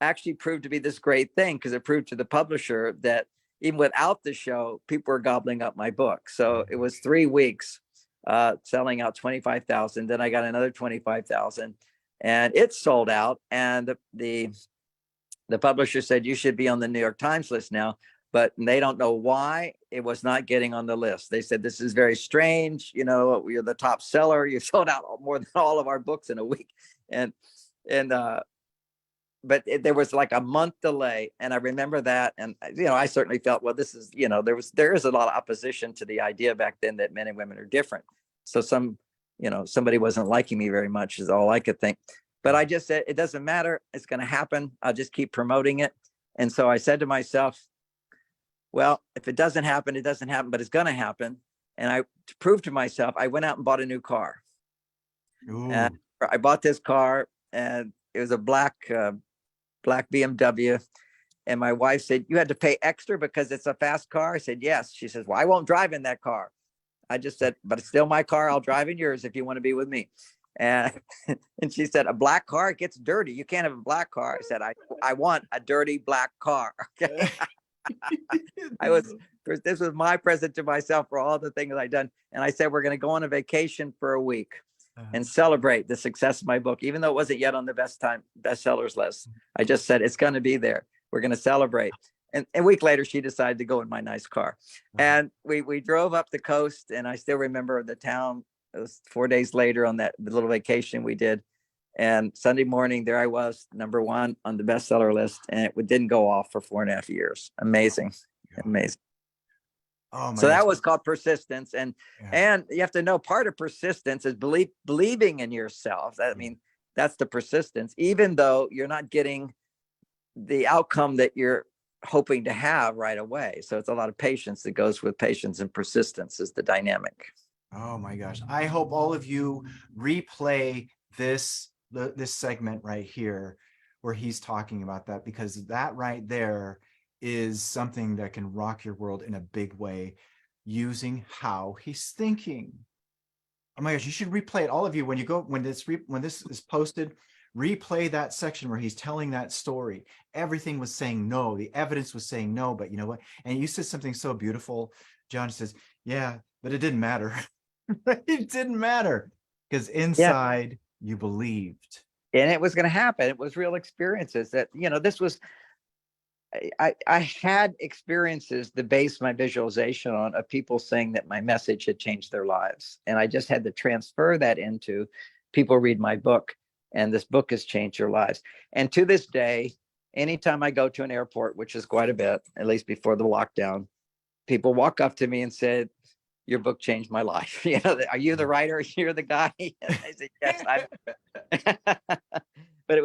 actually proved to be this great thing because it proved to the publisher that even without the show, people were gobbling up my book. So it was 3 weeks selling out 25,000. Then I got another 25,000 and it sold out. And the publisher said, you should be on the New York Times list now. But they don't know why it was not getting on the list. They said, this is very strange. You know, you're the top seller. You sold out more than all of our books in a week. But there was like a month delay. And I remember that. And, I certainly felt, well, this is, there is a lot of opposition to the idea back then that men and women are different. So somebody wasn't liking me very much is all I could think. But I just said, it doesn't matter. It's going to happen. I'll just keep promoting it. And so I said to myself, well, if it doesn't happen, it doesn't happen, but it's going to happen. And to prove to myself, I went out and bought a new car. And I bought this car and it was a black BMW. And my wife said, you had to pay extra because it's a fast car. I said, yes. She says, well, I won't drive in that car. I just said, but it's still my car. I'll drive in yours if you want to be with me. And she said, a black car, it gets dirty. You can't have a black car. I said, I want a dirty black car. Okay. This was my present to myself for all the things I'd done. And I said, we're going to go on a vacation for a week and celebrate the success of my book, even though it wasn't yet on the bestsellers list. I just said, it's going to be there. We're going to celebrate. And a week later, she decided to go in my nice car. And we drove up the coast, and I still remember the town. It was 4 days later on the little vacation we did. And Sunday morning, there I was, #1 on the bestseller list, and it didn't go off for 4.5 years. Amazing. Amazing.
Oh my
So that
gosh.
was called persistence. And you have to know part of persistence is believing in yourself. I mean, that's the persistence, even though you're not getting the outcome that you're hoping to have right away. So it's a lot of patience that goes with patience, and persistence is the dynamic.
Oh my gosh. I hope all of you replay this segment right here where he's talking about that, because that right there is something that can rock your world in a big way, using how he's thinking. Oh my gosh, you should replay it, all of you, when this is posted. Replay that section where he's telling that story. Everything was saying no. The evidence was saying no, but you know what? And you said something so beautiful. John says, yeah, but it didn't matter. It didn't matter because inside you believed.
And it was going to happen. It was real experiences that, this was, I had experiences to base my visualization on, of people saying that my message had changed their lives. And I just had to transfer that into people read my book, and this book has changed your lives. And to this day, anytime I go to an airport, which is quite a bit, at least before the lockdown, people walk up to me and said, your book changed my life. You know, are you the writer? You're the guy. And I said, yes, but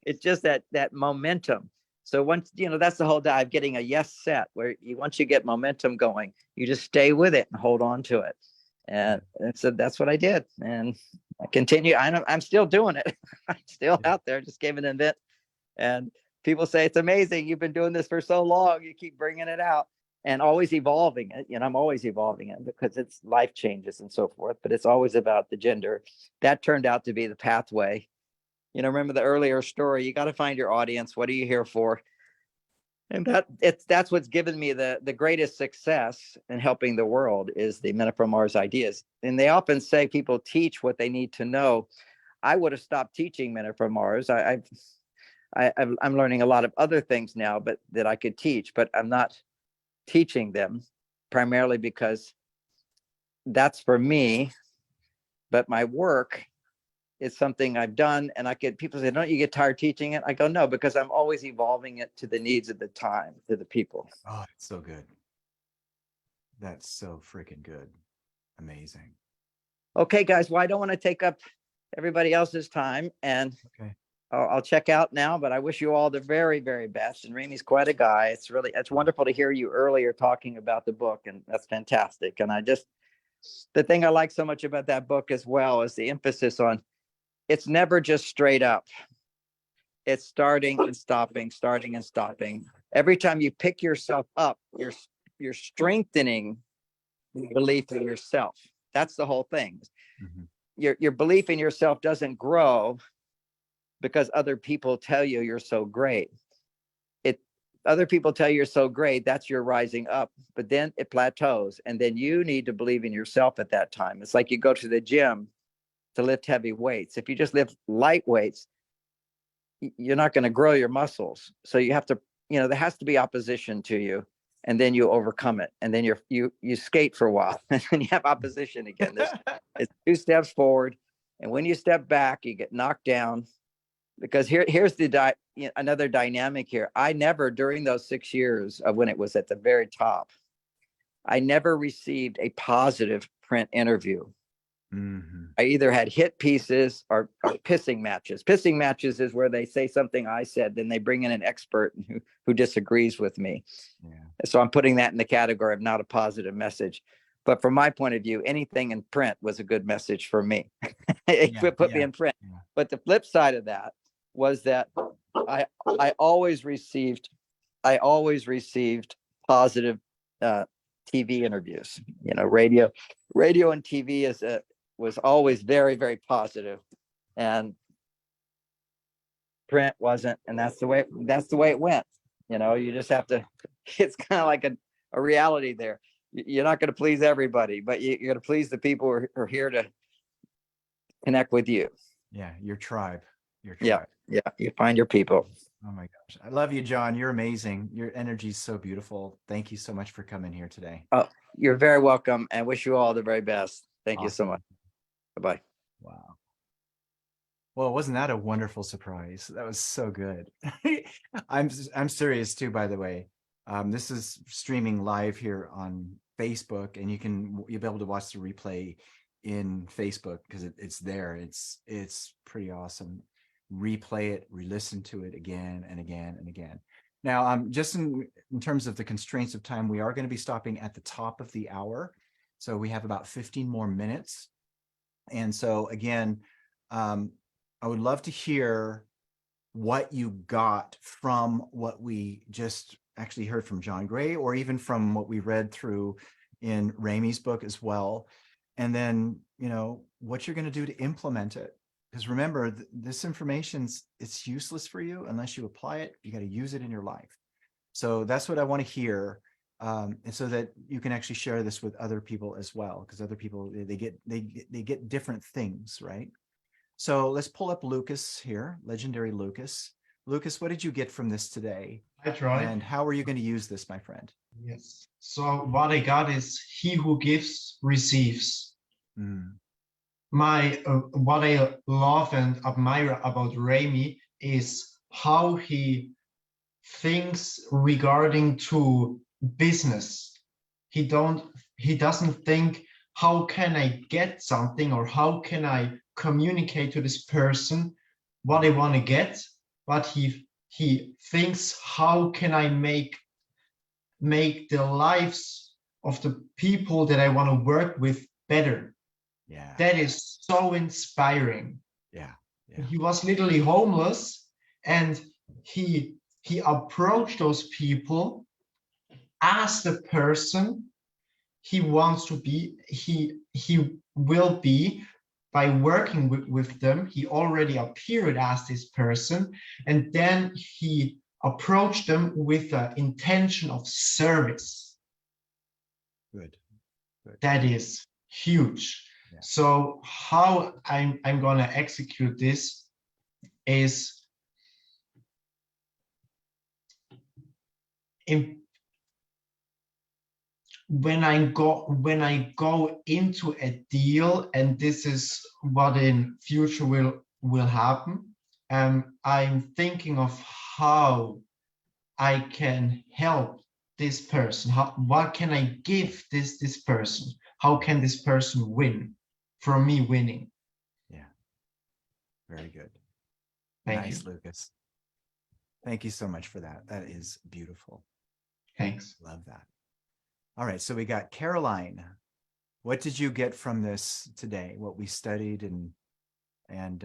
it's just that momentum. So once, that's the whole dive, getting a yes set, where once you get momentum going, you just stay with it and hold on to it. And so that's what I did. And I continue. I'm still doing it. I'm still out there, just gave an event. And people say, it's amazing. You've been doing this for so long. You keep bringing it out and always evolving it. I'm always evolving it because it's life changes and so forth, but it's always about the gender. That turned out to be the pathway. Remember the earlier story, you got to find your audience. What are you here for? And that's what's given me the greatest success in helping the world is the Men Are From Mars ideas. And they often say people teach what they need to know. I would have stopped teaching Men Are From Mars. I'm learning a lot of other things now, but that I could teach, but I'm not teaching them primarily because that's for me. But my work is something I've done, and people say, don't you get tired teaching it? I go, no, because I'm always evolving it to the needs of the time, to the people.
Oh, it's so good. That's so freaking good. Amazing.
Okay, guys. Well, I don't want to take up everybody else's time, and
Okay.
I'll check out now, but I wish you all the very, very best. And Ramey's quite a guy. It's wonderful to hear you earlier talking about the book, and that's fantastic. And the thing I like so much about that book as well is the emphasis on it's never just straight up. It's starting and stopping, starting and stopping. Every time you pick yourself up, you're strengthening the belief in yourself. That's the whole thing.
Mm-hmm.
Your belief in yourself doesn't grow because other people tell you you're so great. Other people tell you you're so great, that's your rising up, but then it plateaus, and then you need to believe in yourself at that time. It's like you go to the gym to lift heavy weights. If you just lift light weights, you're not going to grow your muscles. So you have to, there has to be opposition to you, and then you overcome it, and then you skate for a while, and then you have opposition again. It's 2 steps forward, and when you step back, you get knocked down. Because here's another dynamic here. I never, during those 6 years of when it was at the very top, I never received a positive print interview.
Mm-hmm.
I either had hit pieces or pissing matches. Pissing matches is where they say something I said, then they bring in an expert who disagrees with me.
Yeah.
So I'm putting that in the category of not a positive message. But from my point of view, anything in print was a good message for me. It put me in print. Yeah. But the flip side of that was that I always received positive TV interviews. Radio and TV was always very, very positive, and print wasn't. And that's the way it went. You just have to. It's kind of like a reality there. You're not going to please everybody, but you're going to please the people who are here to connect with you.
Yeah, your tribe.
Yeah, you find your people.
Oh my gosh, I love you, John. You're amazing. Your energy is so beautiful. Thank you so much for coming here today.
Oh, you're very welcome, and wish you all the very best. Thank you so much. Bye-bye.
Wow. Well, wasn't that a wonderful surprise? That was so good. I'm serious too, by the way. This is streaming live here on Facebook, and you'll be able to watch the replay in Facebook because it's there. It's pretty awesome. Replay it, re-listen to it again and again and again. Now, just in terms of the constraints of time, we are going to be stopping at the top of the hour. So we have about 15 more minutes. And so again, I would love to hear what you got from what we just actually heard from John Gray, or even from what we read through in Ramey's book as well. And then, what you're going to do to implement it. Because remember, this it's useless for you unless you apply it. You got to use it in your life. So that's what I want to hear, and so that you can actually share this with other people as well. Because other people they get different things, right? So let's pull up Lucas here, legendary Lucas. Lucas, what did you get from this today?
I tried.
And how are you going to use this, my friend?
Yes. So what I got is he who gives receives.
Mm.
what I love and admire about Remy is how he thinks regarding to business. He doesn't think how can I get something or how can I communicate to this person what I want to get, but he thinks how can I make the lives of the people that I want to work with better.
Yeah.
That is so inspiring.
Yeah.
He was literally homeless, and he approached those people as the person he wants to be. He will be by working with them. He already appeared as this person, and then he approached them with the intention of service.
Good.
That is huge.
Yeah.
So how I'm gonna execute this is when I go into a deal, and this is what in future will happen. I'm thinking of how I can help this person. What can I give this person? How can this person win from me winning?
Yeah. Very good.
Thank
Nice,
you.
Lucas. Thank you so much for that. That is beautiful.
Thanks.
Love that. All right. So we got Caroline. What did you get from this today? What we studied and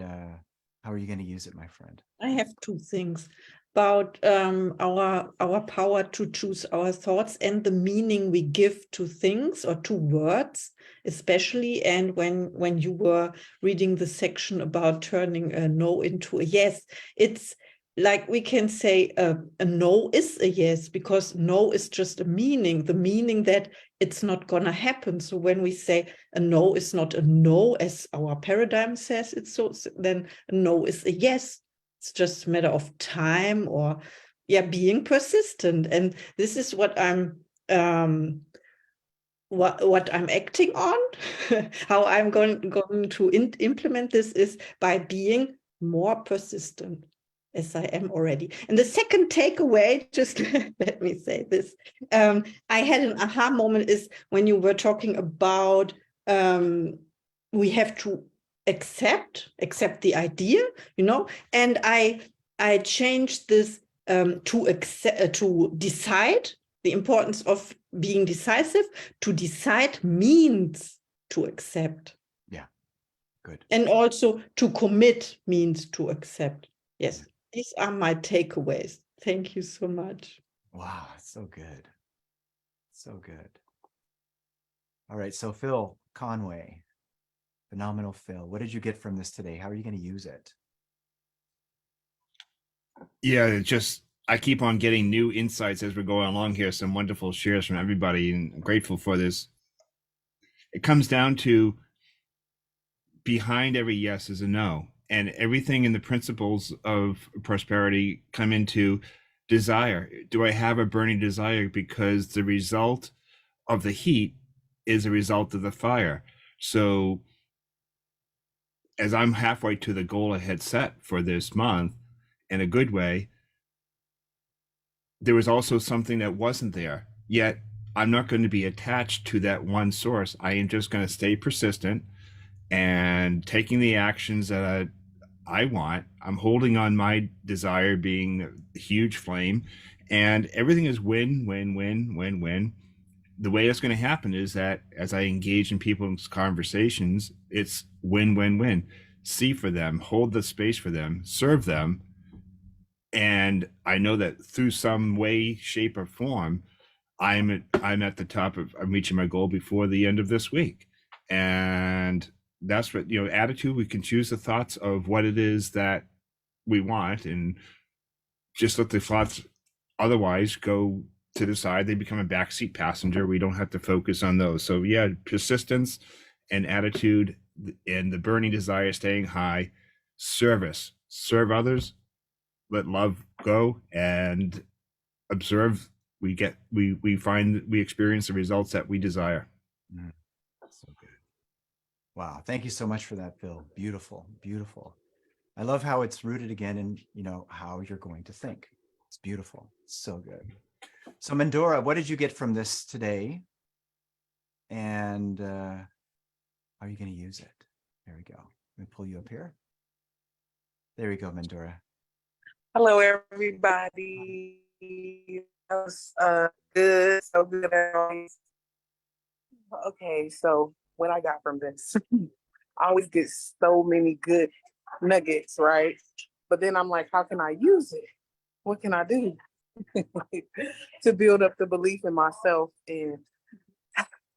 how are you going to use it, my friend?
I have two things about our power to choose our thoughts and the meaning we give to things or to words, especially. And when you were reading the section about turning a no into a yes, it's like we can say a no is a yes, because no is just a meaning, the meaning that it's not gonna happen. So when we say a no is not a no, as our paradigm says it's so, then a no is a yes. It's just a matter of time, or being persistent. And this is what I'm what I'm acting on. How I'm going to implement this is by being more persistent, as I am already. And the second takeaway, just let me say this, I had an aha moment is when you were talking about we have to accept the idea, and I changed this to decide, the importance of being decisive. To decide means to accept.
Yeah, good.
And also to commit means to accept. Yes,
yeah.
These are my takeaways. Thank you so much.
Wow, so good. So good. All right, so Phil Conway, phenomenal Phil. What did you get from this today? How are you going to use it?
Yeah, I keep on getting new insights as we're going along here. Some wonderful shares from everybody, and I'm grateful for this. It comes down to behind every yes is a no, and everything in the principles of prosperity come into desire. Do I have a burning desire? Because the result of the heat is a result of the fire. So as I'm halfway to the goal I had set for this month, in a good way, there was also something that wasn't there. Yet I'm not going to be attached to that one source. I am just going to stay persistent and taking the actions that I want. I'm holding on my desire being a huge flame, and everything is win, win, win, win, win. The way it's going to happen is that as I engage in people's conversations, it's win, win, win. See for them, hold the space for them, serve them. And I know that through some way, shape, or form, I'm at the top of, I'm reaching my goal before the end of this week. And that's what, attitude, we can choose the thoughts of what it is that we want, and just let the thoughts otherwise go to the side. They become a backseat passenger. We don't have to focus on those. So yeah, persistence and attitude, and the burning desire staying high, service, serve others, let love go, and observe. We experience the results that we desire.
So good. Wow. Thank you so much for that, Phil. Beautiful, beautiful. I love how it's rooted again in, how you're going to think. It's beautiful. It's so good. So Mendora, what did you get from this today? And how are you going to use it? There we go. Let me pull you up here. There we go, Mendora.
Hello, everybody. That was good, so good. Okay, so what I got from this, I always get so many good nuggets, right? But then I'm like, how can I use it? What can I do to build up the belief in myself and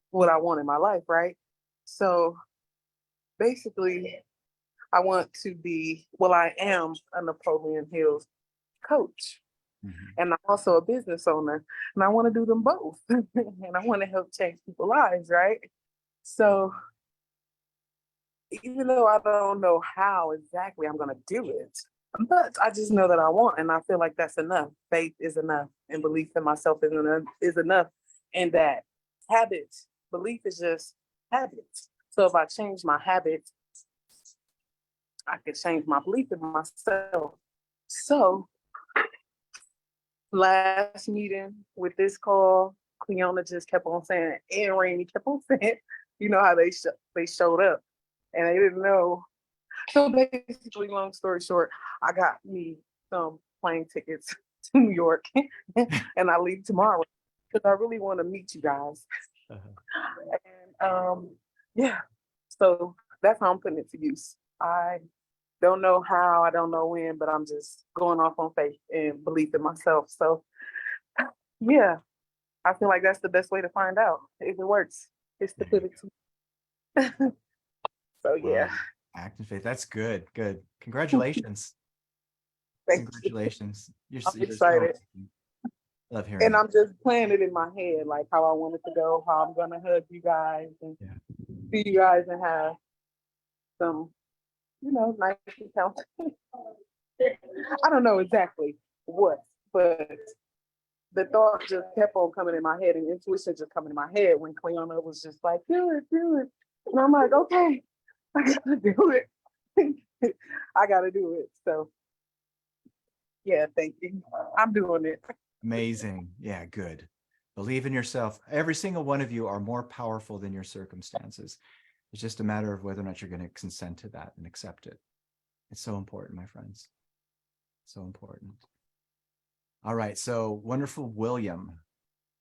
what I want in my life, right? So basically, I want to be, well, I am a Napoleon Hill coach. And I'm also a business owner, and I want to do them both. And I want to help change people's lives, right? So even though I don't know how exactly I'm going to do it, but I just know that I want, and I feel like that's enough. Faith is enough, and belief in myself is enough. And that habit, belief is just habits. So if I change my habits, I can change my belief in myself. So last meeting with this call, Cleona just kept on saying, and Rainy kept on saying, you know how they showed up and they didn't know. So basically, long story short, I got me some plane tickets to New York and I leave tomorrow because I really want to meet you guys. And yeah, so that's how I'm putting it to use. I don't know how, I don't know when, but I'm just going off on faith and belief in myself. So yeah, I feel like that's the best way to find out if it works. Is to put it to. So yeah.
Wow. Act in faith. That's good. Good. Congratulations. Congratulations.
I'm excited.
Love hearing
and
it.
I'm just playing it in my head, like how I want it to go, how I'm gonna hug you guys and see you guys and have some, nice encounter. I don't know exactly what, but the thought just kept on coming in my head and intuition just coming in my head when Cleona was just like, do it. And I'm like, okay, I gotta do it. I gotta do it. So yeah, thank you. I'm doing it.
Amazing. Yeah, good. Believe in yourself. Every single one of you are more powerful than your circumstances. It's just a matter of whether or not you're going to consent to that and accept it. It's so important, my friends. So important. All right. So wonderful, William.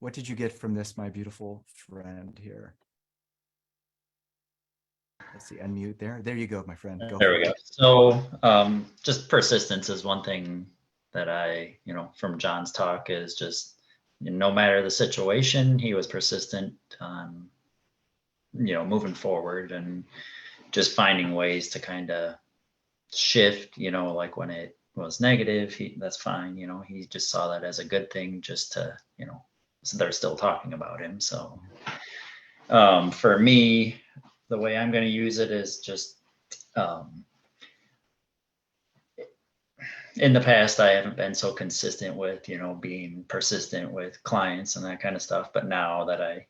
What did you get from this, my beautiful friend here? Let's see, unmute there. There you go, my friend. Go
there we go. So just persistence is one thing that I, from John's talk is just, no matter the situation, he was persistent on, moving forward and just finding ways to kind of shift, like when it was negative, that's fine. He just saw that as a good thing just to, so they're still talking about him. So for me, the way I'm going to use it is just, in the past, I haven't been so consistent with, being persistent with clients and that kind of stuff. But now that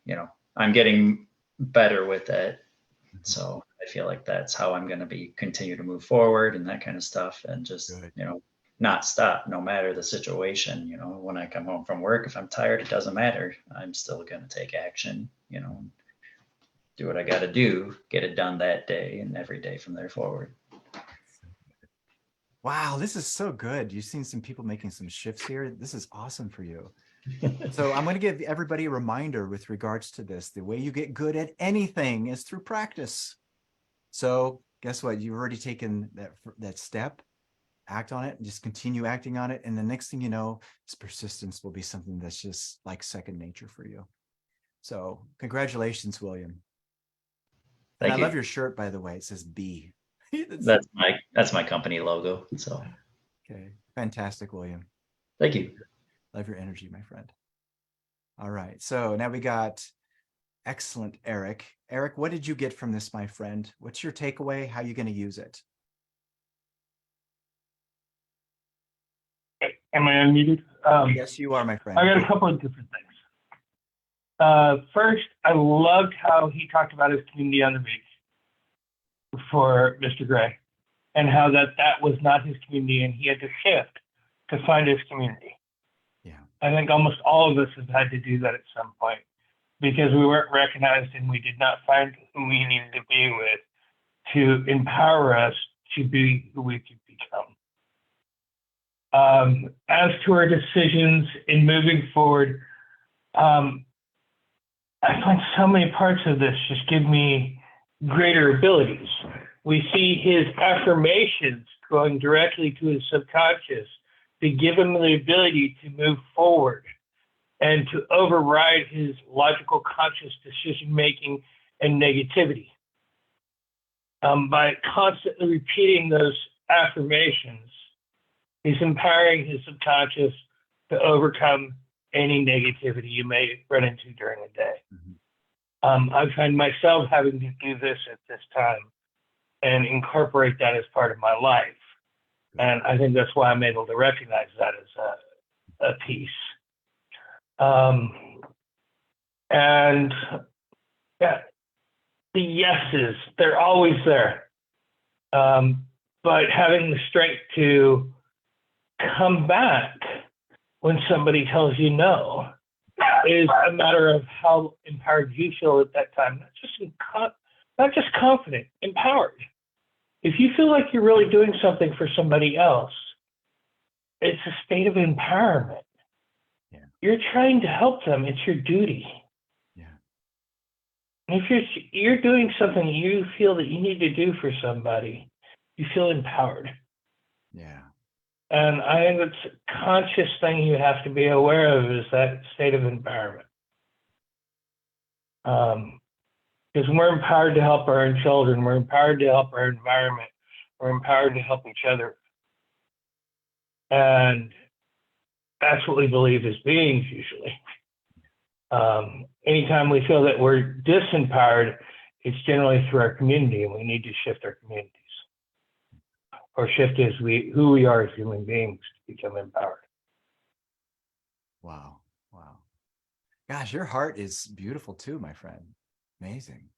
I'm getting better with it. So I feel like that's how I'm going to continue to move forward and that kind of stuff. And just, not stop no matter the situation. When I come home from work, if I'm tired, it doesn't matter. I'm still going to take action, do what I got to do, get it done that day and every day from there forward.
Wow, this is so good. You've seen some people making some shifts here. This is awesome for you. So I'm going to give everybody a reminder with regards to this. The way you get good at anything is through practice. So guess what? You've already taken that step, act on it, and just continue acting on it. And the next thing you know, this persistence will be something that's just like second nature for you. So congratulations, William.
Thank
I
you.
love your shirt, by the way. It says B.
That's my company logo. So
okay, fantastic, William.
Thank you.
Love your energy, my friend. All right, so now we got excellent Eric. Eric, what did you get from this, my friend? What's your takeaway? How are you going to use it?
Am I unmuted?
Yes, you are, my friend.
I got a couple of different things. First, I loved how he talked about his community on the beach. for Mr. Gray, and how that was not his community, and he had to shift to find his community.
Yeah.
I think almost all of us have had to do that at some point because we weren't recognized and we did not find who we needed to be with to empower us to be who we could become. As to our decisions in moving forward, I find so many parts of this just give me greater abilities. We see his affirmations going directly to his subconscious to give him the ability to move forward and to override his logical conscious decision making and negativity. By constantly repeating those affirmations, he's empowering his subconscious to overcome any negativity you may run into during the day. I find myself having to do this at this time and incorporate that as part of my life. And I think that's why I'm able to recognize that as a piece. And yeah, the yeses, they're always there. But having the strength to come back when somebody tells you no is a matter of how empowered you feel at that time. Not just confident, empowered. If you feel like you're really doing something for somebody else, it's a state of empowerment.
Yeah.
You're trying to help them. It's your duty.
Yeah.
And if you're doing something you feel that you need to do for somebody, you feel empowered.
Yeah.
And I think it's a conscious thing you have to be aware of is that state of empowerment. Because we're empowered to help our own children, we're empowered to help our environment, we're empowered to help each other. And that's what we believe as beings usually. Anytime we feel that we're disempowered, it's generally through our community, and we need to shift our communities. Or shift who we are as human beings to become empowered.
Wow. Wow. Gosh, your heart is beautiful too, my friend. Amazing.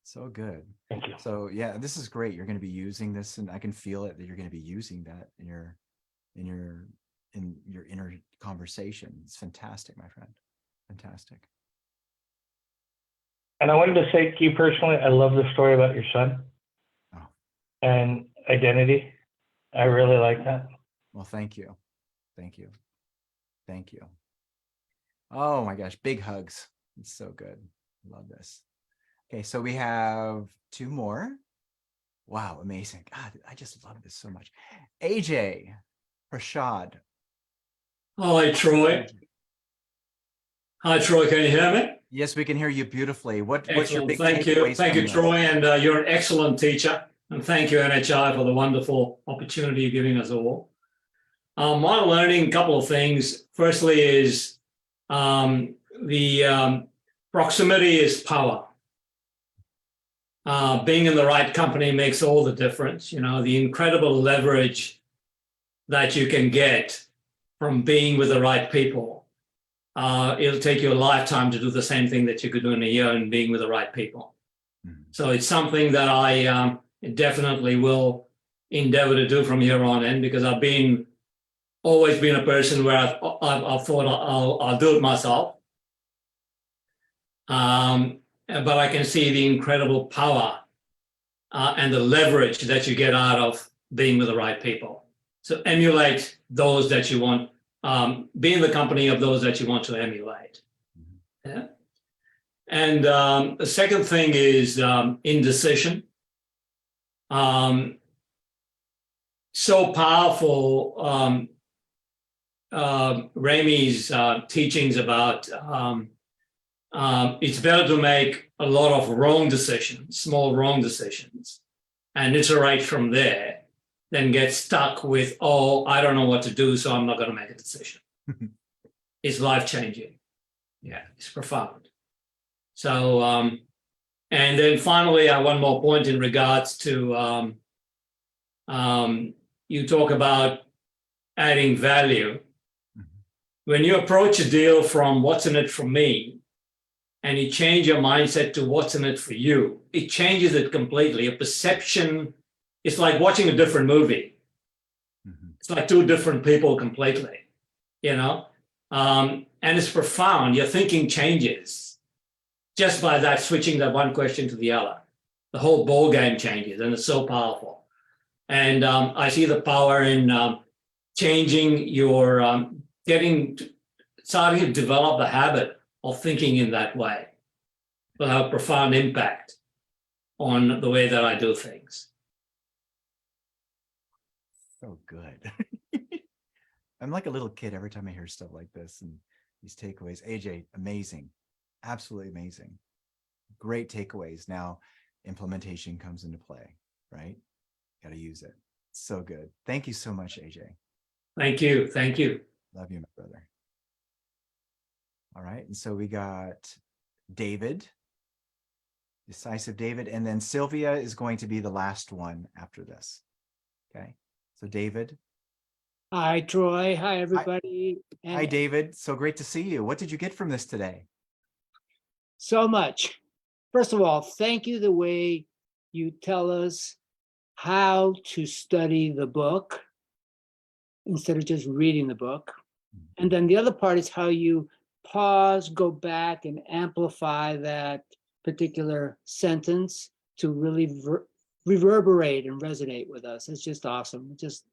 So good.
Thank you.
So yeah, this is great. You're going to be using this, and I can feel it that you're going to be using that in your inner conversation. It's fantastic, my friend. Fantastic.
And I wanted to say to you personally, I love the story about your son.
Oh.
And identity. I really like that.
Well, thank you. Thank you. Thank you. Oh my gosh, big hugs. It's so good. Love this. Okay, so we have two more. Wow, amazing. God, I just love this so much. AJ Prashad.
Hi, Troy. Hi, Troy. Can you hear me?
Yes, we can hear you beautifully. What's your
Excellent.
big
Thank you.
takeaways
Thank you,
from
Troy. And you're an excellent teacher. And thank you, NHI, for the wonderful opportunity you're giving us all. My learning, a couple of things. Firstly is the proximity is power. Being in the right company makes all the difference. You know, the incredible leverage that you can get from being with the right people. It'll take you a lifetime to do the same thing that you could do in a year and being with the right people. Mm-hmm. So it's something that I definitely will endeavor to do from here on in, because I've always been a person where I've thought I'll do it myself. But I can see the incredible power and the leverage that you get out of being with the right people. So emulate those that you want, be in the company of those that you want to emulate. Yeah. And the second thing is indecision. So powerful, Ramey's teachings about it's better to make a lot of wrong decisions, small wrong decisions, and iterate from there than get stuck with, oh, I don't know what to do, so I'm not going to make a decision. It's life-changing. Yeah, it's profound. So, and then finally, one more point in regards to, you talk about adding value. When you approach a deal from what's in it for me, and you change your mindset to what's in it for you, it changes it completely. A perception, it's like watching a different movie. It's like two different people completely, you know? And it's profound. Your thinking changes just by that, switching that one question to the other. The whole ball game changes, and it's so powerful. And I see the power in changing your, starting to develop the habit of thinking in that way will have a profound impact on the way that I do things.
So good. I'm like a little kid every time I hear stuff like this and these takeaways. AJ, amazing. Absolutely amazing. Great takeaways. Now, implementation comes into play, right? Got to use it. So good. Thank you so much, AJ.
Thank you. Thank you.
Love you, my brother. All right. And so we got David, decisive David, and then Sylvia is going to be the last one after this. Okay. So David.
Hi, Troy. Hi, everybody.
Hi, David. So great to see you. What did you get from this today?
So much. First of all, thank you the way you tell us how to study the book instead of just reading the book. And then the other part is how you pause, go back and amplify that particular sentence to really reverberate and resonate with us. It's just awesome. Just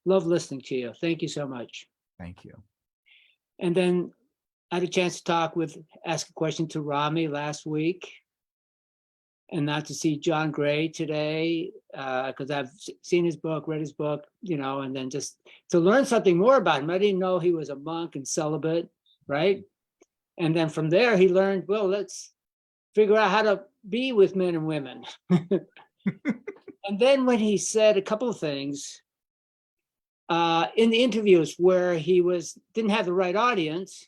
love listening to you. Thank you so much.
Thank you.
And then I had a chance to ask a question to Rami last week, and not to see John Gray today, because I've seen his book, read his book, and then just to learn something more about him. I didn't know he was a monk and celibate, right? And then from there, he learned, well, let's figure out how to be with men and women. And then when he said a couple of things, in the interviews where he didn't have the right audience,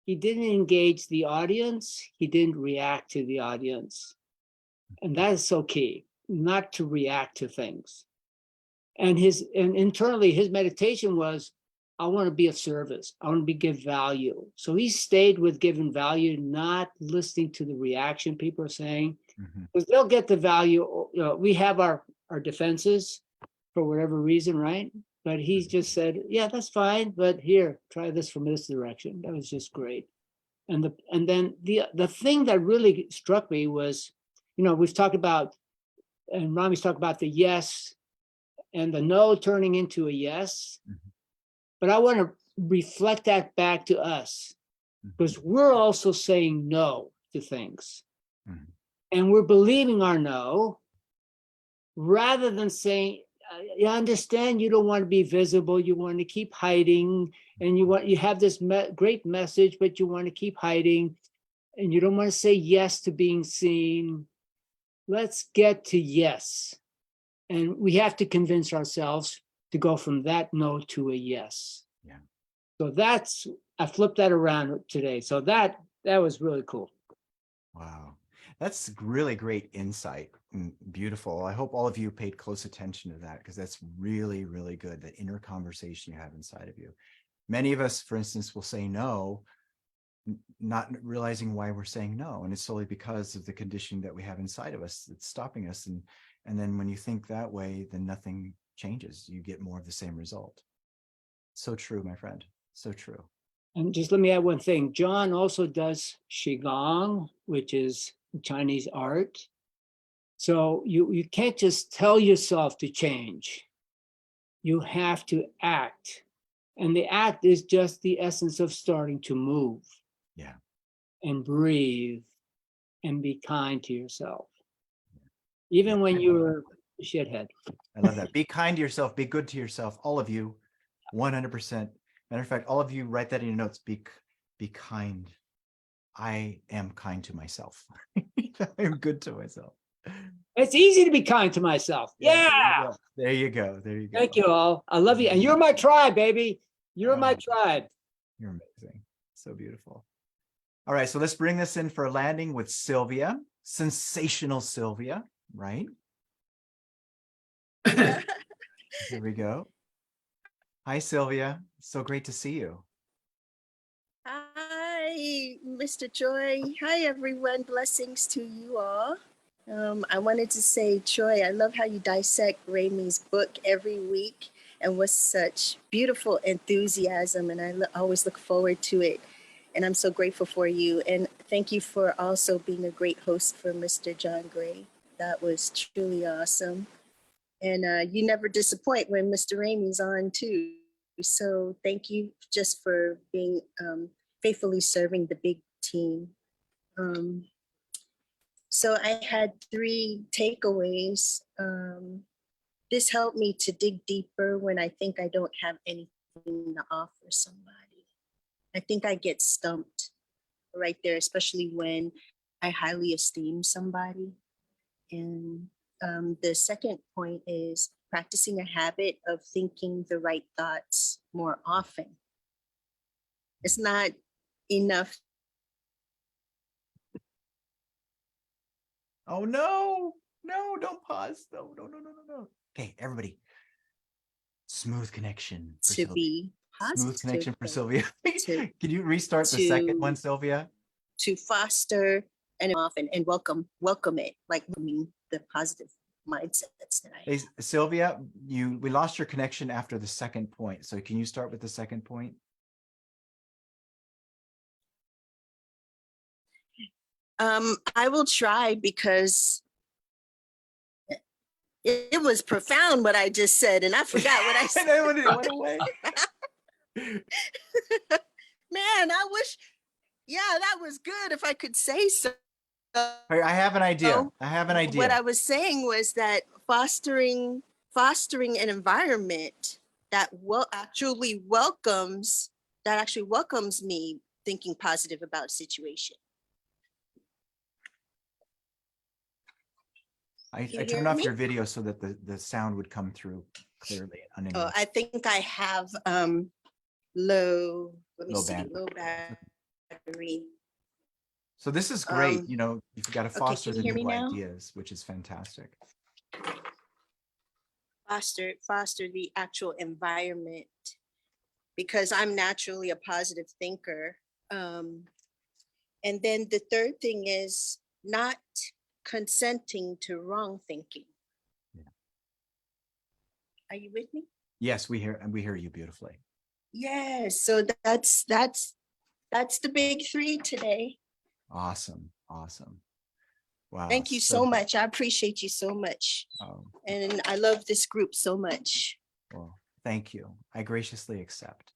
he didn't engage the audience, he didn't react to the audience. And that is so key, not to react to things. And internally, his meditation was, I want to be of service. I want to give value. So he stayed with giving value, not listening to the reaction people are saying, because they'll get the value. We have our defenses for whatever reason, right? But he just said, yeah, that's fine, but here, try this from this direction. That was just great. And then the thing that really struck me was, we've talked about, and Rami's talked about the yes and the no turning into a yes. But I want to reflect that back to us, because we're also saying no to things. And we're believing our no, rather than saying, I understand you don't want to be visible, you want to keep hiding, and you have this great message, but you want to keep hiding, and you don't want to say yes to being seen. Let's get to yes. And we have to convince ourselves to go from that no to a yes.
Yeah.
So I flipped that around today. So that was really cool.
Wow. That's really great insight. Beautiful. I hope all of you paid close attention to that, because that's really, really good. The inner conversation you have inside of you. Many of us, for instance, will say no, not realizing why we're saying no. And it's solely because of the conditioning that we have inside of us that's stopping us. And then when you think that way, then nothing changes. You get more of the same result. So true, my friend. So true.
And just let me add one thing. John also does Qigong, which is Chinese art. So you can't just tell yourself to change. You have to act. And the act is just the essence of starting to move.
Yeah.
And breathe and be kind to yourself. Even when you're a shithead.
I love that. Be kind to yourself. Be good to yourself. All of you, 100%. Matter of fact, all of you write that in your notes. Be kind. I am kind to myself. I am good to myself.
It's easy to be kind to myself. Yeah.
There you go. There you go.
Thank you all. I love you. And you're my tribe, baby. You're my tribe.
You're amazing. So beautiful. All right. So let's bring this in for a landing with Sylvia. Sensational Sylvia, right? Here we go. Hi, Sylvia. So great to see you.
Hi. Mr. Joy. Hi, everyone. Blessings to you all. I wanted to say, Joy, I love how you dissect Raimi's book every week and with such beautiful enthusiasm. And I always look forward to it. And I'm so grateful for you. And thank you for also being a great host for Mr. John Gray. That was truly awesome. And you never disappoint when Mr. Raimi's on too. So thank you just for being faithfully serving the big team. So I had 3 takeaways. This helped me to dig deeper when I think I don't have anything to offer somebody. I think I get stumped right there, especially when I highly esteem somebody. And the second point is practicing a habit of thinking the right thoughts more often. It's not enough.
Oh no, no, don't pause. No. Okay, everybody. Smooth connection for
To
Sylvia.
be
Smooth
positive.
connection for
and
Sylvia.
to-
Can you restart the second
to-
one, Sylvia?
To foster and often and welcome it, like welcoming the positive mindsets that I
Hey,
have.
Sylvia, we lost your connection after the second point. So can you start with the second point?
I will try because it was profound what I just said, and I forgot what I said.
And then when it went away.
Man, I wish, yeah, that was good if I could say so.
I have an idea. I have an idea.
What I was saying was that fostering an environment that actually welcomes me thinking positive about a situation.
I
Can you
turned
hear
off
me?
your video so that the sound would come through clearly.
Oh, I think I have low battery.
So this is great.
Um,
You've got to
okay,
foster
can
the
you hear
new
me now?
ideas, which is fantastic.
Foster the actual environment, because I'm naturally a positive thinker. And then the third thing is not consenting to wrong thinking.
Yeah.
Are you with me?
Yes, we hear you beautifully.
Yes. So that's the big 3 today.
Awesome. Wow.
Thank you so much. I appreciate you so much. And I love this group so much.
Well, thank you. I graciously accept.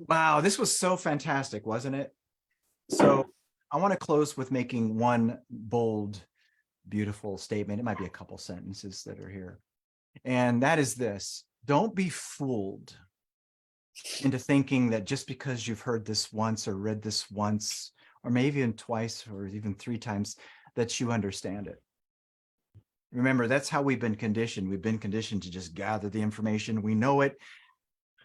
Wow, this was so fantastic, wasn't it? So I want to close with making one bold, beautiful statement. It might be a couple sentences that are here. And that is this: don't be fooled into thinking that just because you've heard this once or read this once, or maybe even twice or even 3 times, that you understand it. Remember, that's how we've been conditioned. We've been conditioned to just gather the information. We know it,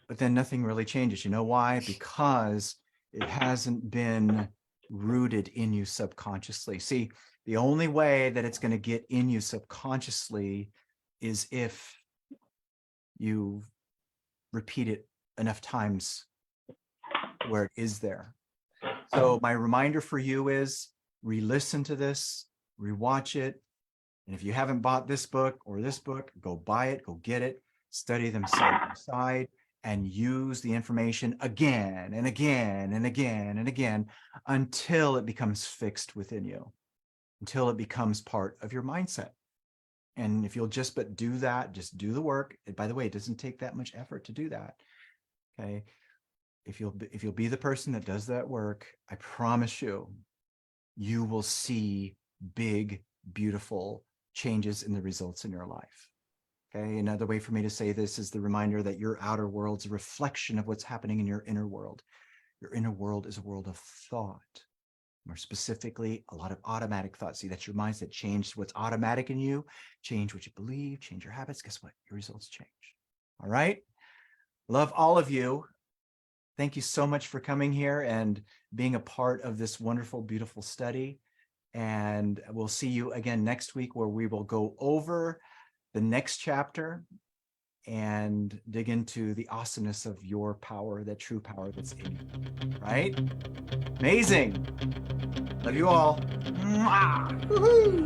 but then nothing really changes. You know why? Because it hasn't been rooted in you subconsciously. See, the only way that it's going to get in you subconsciously is if you repeat it enough times where it is there. So my reminder for you is re-listen to this, rewatch it. And if you haven't bought this book or this book, go buy it, go get it, study them side by side, and use the information again and again and again and again until it becomes fixed within you, until it becomes part of your mindset. And if you'll just do that, just do the work. And by the way, it doesn't take that much effort to do that. Okay. If you'll be the person that does that work, I promise you, you will see big, beautiful changes in the results in your life. Okay. Another way for me to say this is the reminder that your outer world's a reflection of what's happening in your inner world. Your inner world is a world of thought. More specifically, a lot of automatic thoughts. See, that's your mindset. Change what's automatic in you, change what you believe, change your habits. Guess what? Your results change. All right. Love all of you. Thank you so much for coming here and being a part of this wonderful, beautiful study. And we'll see you again next week, where we will go over the next chapter and dig into the awesomeness of your power, that true power that's in you, right? Amazing. Love you all. Mwah. Woohoo.